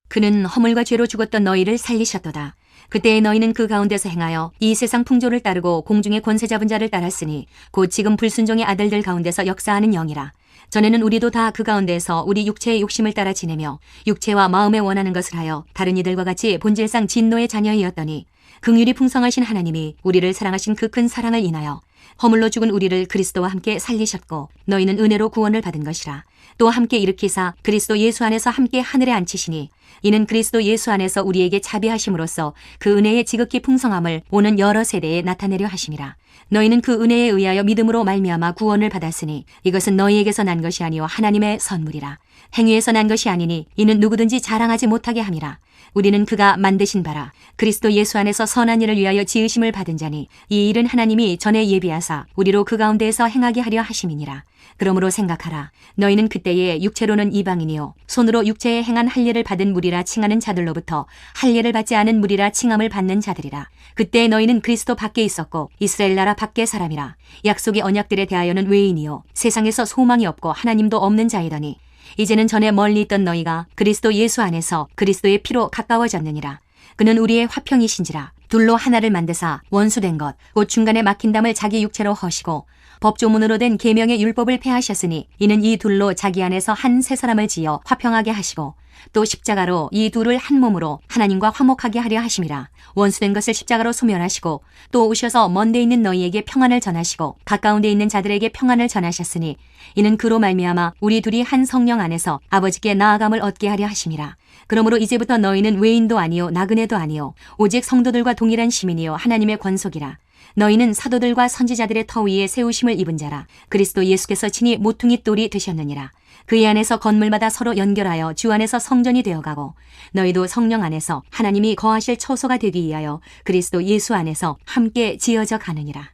그는 허물과 죄로 죽었던 너희를 살리셨도다. 그때에 너희는 그 가운데서 행하여 이 세상 풍조를 따르고 공중의 권세 잡은 자를 따랐으니 곧 지금 불순종의 아들들 가운데서 역사하는 영이라. 전에는 우리도 다 그 가운데서 우리 육체의 욕심을 따라 지내며 육체와 마음에 원하는 것을 하여 다른 이들과 같이 본질상 진노의 자녀이었더니 긍휼이 풍성하신 하나님이 우리를 사랑하신 그 큰 사랑을 인하여 허물로 죽은 우리를 그리스도와 함께 살리셨고 너희는 은혜로 구원을 받은 것이라. 또 함께 일으키사 그리스도 예수 안에서 함께 하늘에 앉히시니 이는 그리스도 예수 안에서 우리에게 자비하심으로써 그 은혜의 지극히 풍성함을 오는 여러 세대에 나타내려 하심이라. 너희는 그 은혜에 의하여 믿음으로 말미암아 구원을 받았으니 이것은 너희에게서 난 것이 아니요 하나님의 선물이라. 행위에서 난 것이 아니니 이는 누구든지 자랑하지 못하게 함이라. 우리는 그가 만드신 바라 그리스도 예수 안에서 선한 일을 위하여 지으심을 받은 자니 이 일은 하나님이 전에 예비하사 우리로 그 가운데에서 행하게 하려 하심이니라. 그러므로 생각하라. 너희는 그때에 육체로는 이방인이요 손으로 육체에 행한 할례를 받은 무리라 칭하는 자들로부터 할례를 받지 않은 무리라 칭함을 받는 자들이라. 그때 너희는 그리스도 밖에 있었고 이스라엘 나라 밖의 사람이라. 약속의 언약들에 대하여는 외인이요 세상에서 소망이 없고 하나님도 없는 자이더니 이제는 전에 멀리 있던 너희가 그리스도 예수 안에서 그리스도의 피로 가까워졌느니라. 그는 우리의 화평이신지라. 둘로 하나를 만드사 원수된 것 곧 중간에 막힌 담을 자기 육체로 허시고 법조문으로 된 계명의 율법을 폐하셨으니 이는 이 둘로 자기 안에서 한 새 사람을 지어 화평하게 하시고 또 십자가로 이 둘을 한 몸으로 하나님과 화목하게 하려 하심이라. 원수된 것을 십자가로 소멸하시고 또 오셔서 먼 데 있는 너희에게 평안을 전하시고 가까운 데 있는 자들에게 평안을 전하셨으니 이는 그로 말미암아 우리 둘이 한 성령 안에서 아버지께 나아감을 얻게 하려 하심이라. 그러므로 이제부터 너희는 외인도 아니요 나그네도 아니요 오직 성도들과 동일한 시민이요 하나님의 권속이라. 너희는 사도들과 선지자들의 터 위에 세우심을 입은 자라. 그리스도 예수께서 친히 모퉁이 돌이 되셨느니라. 그의 안에서 건물마다 서로 연결하여 주 안에서 성전이 되어가고 너희도 성령 안에서 하나님이 거하실 처소가 되기 위하여 그리스도 예수 안에서 함께 지어져 가느니라.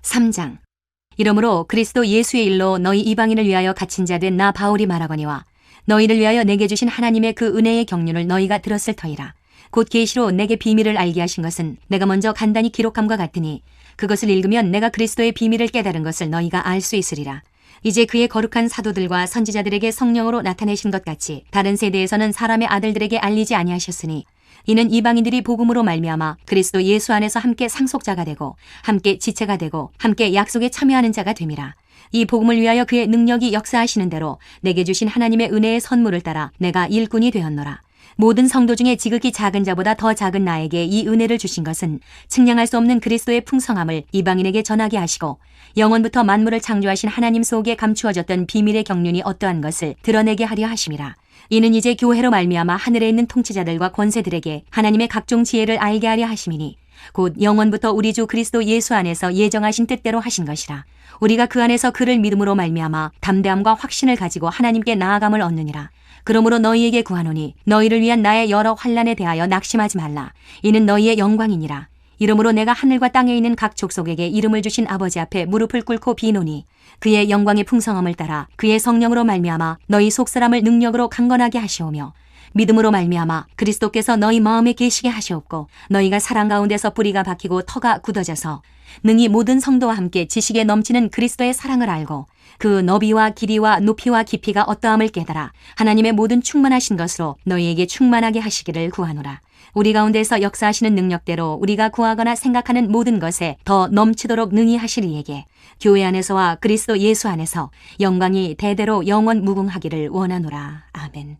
3장. 이러므로 그리스도 예수의 일로 너희 이방인을 위하여 갇힌 자 된 나 바울이 말하거니와 너희를 위하여 내게 주신 하나님의 그 은혜의 경륜을 너희가 들었을 터이라. 곧 계시로 내게 비밀을 알게 하신 것은 내가 먼저 간단히 기록함과 같으니 그것을 읽으면 내가 그리스도의 비밀을 깨달은 것을 너희가 알 수 있으리라. 이제 그의 거룩한 사도들과 선지자들에게 성령으로 나타내신 것 같이 다른 세대에서는 사람의 아들들에게 알리지 아니하셨으니 이는 이방인들이 복음으로 말미암아 그리스도 예수 안에서 함께 상속자가 되고 함께 지체가 되고 함께 약속에 참여하는 자가 됨이라. 이 복음을 위하여 그의 능력이 역사하시는 대로 내게 주신 하나님의 은혜의 선물을 따라 내가 일꾼이 되었노라. 모든 성도 중에 지극히 작은 자보다 더 작은 나에게 이 은혜를 주신 것은 측량할 수 없는 그리스도의 풍성함을 이방인에게 전하게 하시고 영원부터 만물을 창조하신 하나님 속에 감추어졌던 비밀의 경륜이 어떠한 것을 드러내게 하려 하심이라. 이는 이제 교회로 말미암아 하늘에 있는 통치자들과 권세들에게 하나님의 각종 지혜를 알게 하려 하심이니 곧 영원부터 우리 주 그리스도 예수 안에서 예정하신 뜻대로 하신 것이라. 우리가 그 안에서 그를 믿음으로 말미암아 담대함과 확신을 가지고 하나님께 나아감을 얻느니라. 그러므로 너희에게 구하노니 너희를 위한 나의 여러 환난에 대하여 낙심하지 말라. 이는 너희의 영광이니라. 이러므로 내가 하늘과 땅에 있는 각 족속에게 이름을 주신 아버지 앞에 무릎을 꿇고 비노니 그의 영광의 풍성함을 따라 그의 성령으로 말미암아 너희 속사람을 능력으로 강건하게 하시오며 믿음으로 말미암아 그리스도께서 너희 마음에 계시게 하시옵고 너희가 사랑 가운데서 뿌리가 박히고 터가 굳어져서 능히 모든 성도와 함께 지식에 넘치는 그리스도의 사랑을 알고 그 너비와 길이와 높이와 깊이가 어떠함을 깨달아 하나님의 모든 충만하신 것으로 너희에게 충만하게 하시기를 구하노라. 우리 가운데서 역사하시는 능력대로 우리가 구하거나 생각하는 모든 것에 더 넘치도록 능히 하실 이에게 교회 안에서와 그리스도 예수 안에서 영광이 대대로 영원 무궁하기를 원하노라. 아멘.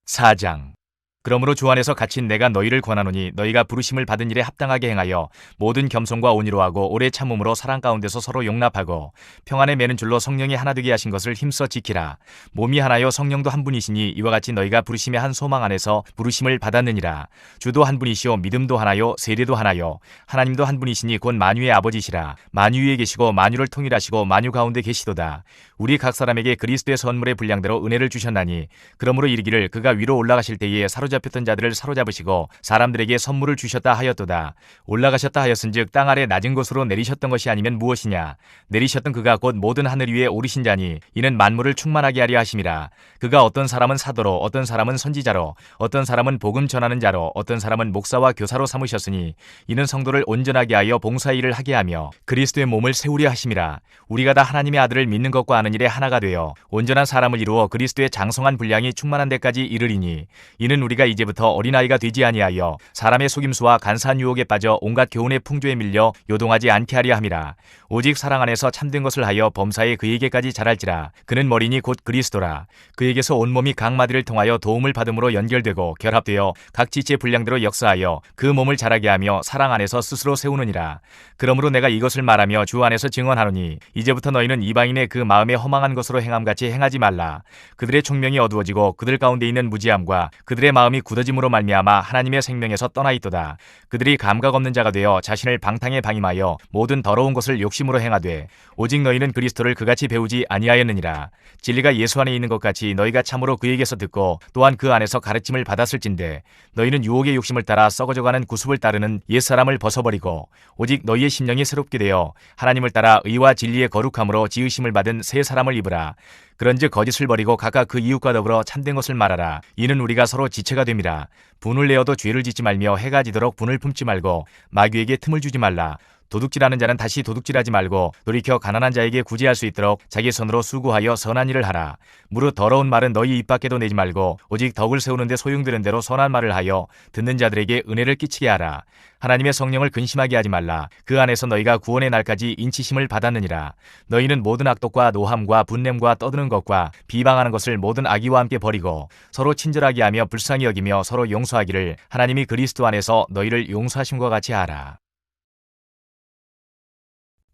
4장. 그러므로 주 안에서 갇힌 내가 너희를 권하노니 너희가 부르심을 받은 일에 합당하게 행하여 모든 겸손과 온유로 하고 오래 참음으로 사랑 가운데서 서로 용납하고 평안에 매는 줄로 성령이 하나 되게 하신 것을 힘써 지키라. 몸이 하나요 성령도 한 분이시니 이와 같이 너희가 부르심의 한 소망 안에서 부르심을 받았느니라. 주도 한 분이시요 믿음도 하나요 세례도 하나요 하나님도 한 분이시니 곧 만유의 아버지시라. 만유 위에 계시고 만유를 통일하시고 만유 가운데 계시도다. 우리 각 사람에게 그리스도의 선물의 분량대로 은혜를 주셨나니 그러므로 이르기를 그가 위로 올라가실 때에 사로잡혔던 자들을 사로잡으시고 사람들에게 선물을 주셨다 하였도다. 올라가셨다 하였은즉 땅 아래 낮은 곳으로 내리셨던 것이 아니면 무엇이냐. 내리셨던 그가 곧 모든 하늘 위에 오르신 자니 이는 만물을 충만하게 하려 하심이라. 그가 어떤 사람은 사도로 어떤 사람은 선지자로 어떤 사람은 복음 전하는 자로 어떤 사람은 목사와 교사로 삼으셨으니 이는 성도를 온전하게 하여 봉사의 일을 하게 하며 그리스도의 몸을 세우려 하심이라. 우리가 다 하나님의 아들을 믿는 것과 아는 일에 하나가 되어 온전한 사람을 이루어 그리스도의 장성한 분량이 충만한 데까지 이르리니 이는 우리가 이제부터 어린아이가 되지 아니하여 사람의 속임수와 간사한 유혹에 빠져 온갖 교훈의 풍조에 밀려 요동하지 않게 하려 함이라. 오직 사랑 안에서 참된 것을 하여 범사에 그에게까지 자랄지라. 그는 머리니 곧 그리스도라. 그에게서 온몸이 각 마디를 통하여 도움을 받음으로 연결되고 결합되어 각 지체 분량대로 역사하여 그 몸을 자라게 하며 사랑 안에서 스스로 세우느니라. 그러므로 내가 이것을 말하며 주 안에서 증언하노니 이제부터 너희는 이방인의 그 마음에 허망한 것으로 행함같이 행하지 말라. 그들의 총명이 어두워지고 그들 가운데 있는 무지함과 그들의 마음이 마음이 굳어짐으로 말미암아 하나님의 생명에서 떠나 있도다. 그들이 감각 없는 자가 되어 자신을 방탕에 방임하여 모든 더러운 것을 욕심으로 행하되 오직 너희는 그리스도를 그같이 배우지 아니하였느니라. 진리가 예수 안에 있는 것 같이 너희가 참으로 그에게서 듣고 또한 그 안에서 가르침을 받았을진대 너희는 유혹의 욕심을 따라 썩어져가는 구습을 따르는 옛사람을 벗어버리고 오직 너희의 심령이 새롭게 되어 하나님을 따라 의와 진리의 거룩함으로 지으심을 받은 새 사람을 입으라. 그런즉 거짓을 버리고 각각 그 이웃과 더불어 참된 것을 말하라. 이는 우리가 서로 지체가 됨이라. 분을 내어도 죄를 짓지 말며 해가 지도록 분을 품지 말고 마귀에게 틈을 주지 말라. 도둑질하는 자는 다시 도둑질하지 말고 돌이켜 가난한 자에게 구제할 수 있도록 자기 손으로 수고하여 선한 일을 하라. 무릇 더러운 말은 너희 입 밖에도 내지 말고 오직 덕을 세우는 데 소용되는 대로 선한 말을 하여 듣는 자들에게 은혜를 끼치게 하라. 하나님의 성령을 근심하게 하지 말라. 그 안에서 너희가 구원의 날까지 인치심을 받았느니라. 너희는 모든 악독과 노함과 분냄과 떠드는 것과 비방하는 것을 모든 악의와 함께 버리고 서로 친절하게 하며 불쌍히 여기며 서로 용서하기를 하나님이 그리스도 안에서 너희를 용서하심과 같이 하라.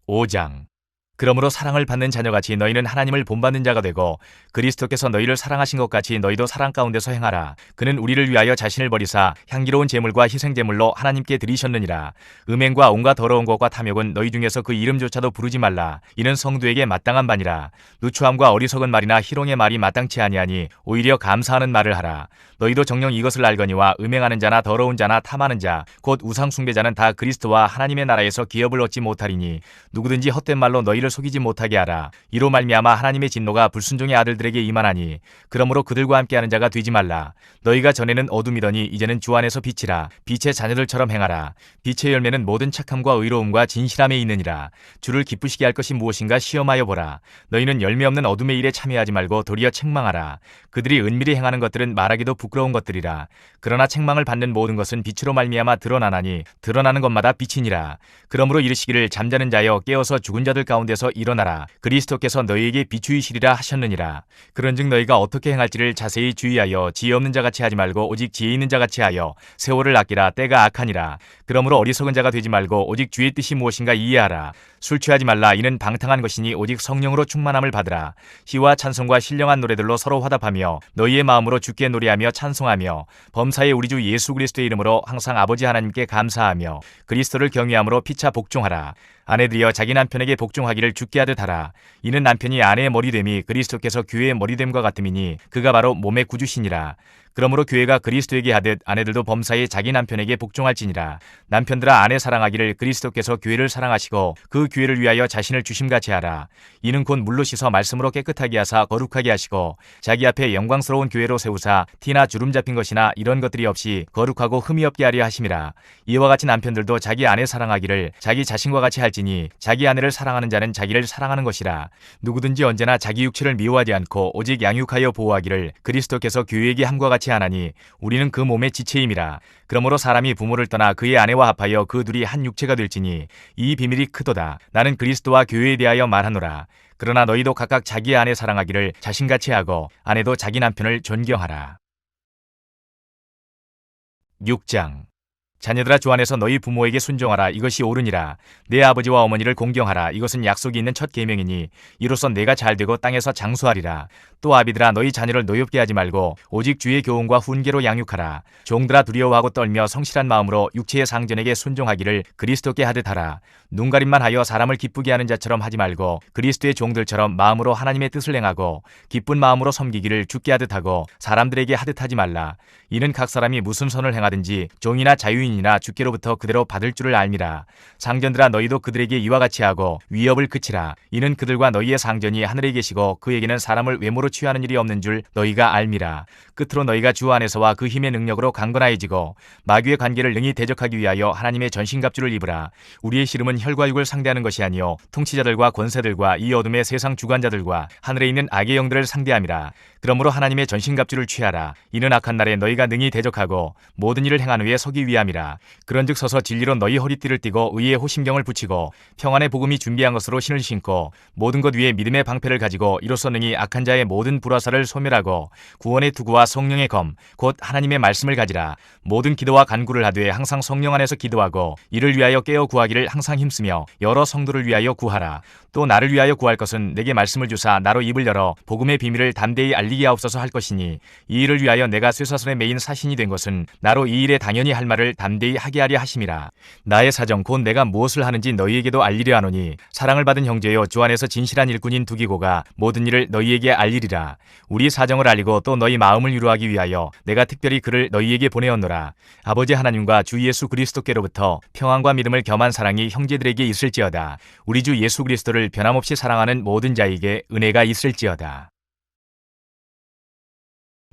5장. 그러므로 사랑을 받는 자녀같이 너희는 하나님을 본받는 자가 되고 그리스도께서 너희를 사랑하신 것 같이 너희도 사랑 가운데서 행하라. 그는 우리를 위하여 자신을 버리사 향기로운 제물과 희생제물로 하나님께 드리셨느니라. 음행과 온갖 더러운 것과 탐욕은 너희 중에서 그 이름조차도 부르지 말라. 이는 성도에게 마땅한 바니라. 누추함과 어리석은 말이나 희롱의 말이 마땅치 아니하니 오히려 감사하는 말을 하라. 너희도 정녕 이것을 알거니와 음행하는 자나 더러운 자나 탐하는 자 곧 우상 숭배자는 다 그리스도와 하나님의 나라에서 기업을 얻지 못하리니 누구든지 헛된 말로 너희를 속이지 못하게 하라. 이로 말미암아 하나님의 진노가 불순종의 아들들에게 임하나니 그러므로 그들과 함께하는 자가 되지 말라. 너희가 전에는 어둠이더니 이제는 주 안에서 빛이라. 빛의 자녀들처럼 행하라. 빛의 열매는 모든 착함과 의로움과 진실함에 있느니라. 주를 기쁘시게 할 것이 무엇인가 시험하여 보라. 너희는 열매 없는 어둠의 일에 참여하지 말고 도리어 책망하라. 그들이 은밀히 행하는 것들은 말하기도 부끄러운 것들이라. 그러나 책망을 받는 모든 것은 빛으로 말미암아 드러나나니 드러나는 것마다 빛이니라. 그러므로 이르시기를 잠자는 자여 깨어서 죽은 자들 가운데서 일어나라. 그리스도께서 너희에게 비추이시리라 하셨느니라. 그런즉 너희가 어떻게 행할지를 자세히 주의하여 지혜 없는 자같이 하지 말고 오직 지혜 있는 자같이 하여 세월을 아끼라. 때가 악하니라. 그러므로 어리석은 자가 되지 말고 오직 주의 뜻이 무엇인가 이해하라. 술 취하지 말라. 이는 방탕한 것이니 오직 성령으로 충만함을 받으라. 시와 찬송과 신령한 노래들로 서로 화답하며 너희의 마음으로 주께 노래하며 찬송하며 범사의 우리 주 예수 그리스도의 이름으로 항상 아버지 하나님께 감사하며 그리스도를 경외함으로 피차 복종하라. 아내들이여 자기 남편에게 복종하기를 주께 하듯 하라. 이는 남편이 아내의 머리됨이 그리스도께서 교회의 머리됨과 같음이니 그가 바로 몸의 구주시니라. 그러므로 교회가 그리스도에게 하듯 아내들도 범사에 자기 남편에게 복종할지니라. 남편들아 아내 사랑하기를 그리스도께서 교회를 사랑하시고 그 교회를 위하여 자신을 주심같이 하라. 이는 곧 물로 씻어 말씀으로 깨끗하게 하사 거룩하게 하시고 자기 앞에 영광스러운 교회로 세우사 티나 주름 잡힌 것이나 이런 것들이 없이 거룩하고 흠이 없게 하려 하심이라. 이와 같이 남편들도 자기 아내 사랑하기를 자기 자신과 같이 할지니 자기 아내를 사랑하는 자는 자기를 사랑하는 것이라. 누구든지 언제나 자기 육체를 미워하지 않고 오직 양육하여 보호하기를 그리스도께서 교회에게 함과 같이 하나니 우리는 그 몸의 지체임이라. 그러므로 사람이 부모를 떠나 그의 아내와 합하여 그 둘이 한 육체가 될지니 이 비밀이 크도다. 나는 그리스도와 교회에 대하여 말하노라. 그러나 너희도 각각 자기 아내 사랑하기를 자신같이 하고 아내도 자기 남편을 존경하라. 6장. 자녀들아 주 안에서 너희 부모에게 순종하라. 이것이 옳으니라. 내 아버지와 어머니를 공경하라. 이것은 약속이 있는 첫 계명이니 이로써 내가 잘되고 땅에서 장수하리라. 또 아비들아 너희 자녀를 노엽게 하지 말고 오직 주의 교훈과 훈계로 양육하라. 종들아 두려워하고 떨며 성실한 마음으로 육체의 상전에게 순종하기를 그리스도께 하듯 하라. 눈가림만 하여 사람을 기쁘게 하는 자처럼 하지 말고 그리스도의 종들처럼 마음으로 하나님의 뜻을 행하고 기쁜 마음으로 섬기기를 주께 하듯 하고 사람들에게 하듯 하지 말라. 이는 각 사람이 무슨 선을 행하든지 종이나 자유인이나 주께로부터 그대로 받을 줄을 알미라. 상전들아 너희도 그들에게 이와 같이 하고 위협을 그치라. 이는 그들과 너희의 상전이 하늘에 계시고 그에게는 사람을 외모로 취하는 일이 없는 줄 너희가 알미라. 끝으로 너희가 주 안에서와 그 힘의 능력으로 강건하여지고 마귀의 관계를 능히 대적하기 위하여 하나님의 전신갑주를 입으라. 우리의 씨름은 혈과 육을 상대하는 것이 아니요 통치자들과 권세들과 이 어둠의 세상 주관자들과 하늘에 있는 악의 영들을 상대함이라. 그러므로 하나님의 전신갑주를 취하라. 이는 악한 날에 너희가 능히 대적하고 모든 일을 행한 후에 서기 위함이라. 하시니라. 그런즉 서서 진리로 너희 허리띠를 띠고 의의 호심경을 붙이고 평안의 복음이 준비한 것으로 신을 신고 모든 것 위에 믿음의 방패를 가지고 이로써 능히 악한 자의 모든 불화살을 소멸하고 구원의 투구와 성령의 검 곧 하나님의 말씀을 가지라. 모든 기도와 간구를 하되 항상 성령 안에서 기도하고 이를 위하여 깨어 구하기를 항상 힘쓰며 여러 성도를 위하여 구하라. 또 나를 위하여 구할 것은 내게 말씀을 주사 나로 입을 열어 복음의 비밀을 담대히 알리게 하옵소서 할 것이니 이 일을 위하여 내가 쇠사슬에 매인 사신이 된 것은 나로 이 일에 당연히 할 말을 담대히 하게 하려 하심이라. 나의 사정 곧 내가 무엇을 하는지 너희에게도 알리려 하노니 사랑을 받은 형제여 주 안에서 진실한 일꾼인 두기고가 모든 일을 너희에게 알리리라. 우리 사정을 알리고 또 너희 마음을 위로하기 위하여 내가 특별히 그를 너희에게 보내었노라. 아버지 하나님과 주 예수 그리스도께로부터 평안과 믿음을 겸한 사랑이 형제들에게 있을지어다. 우리 주 예수 그리스도를 변함없이 사랑하는 모든 자에게 은혜가 있을지어다.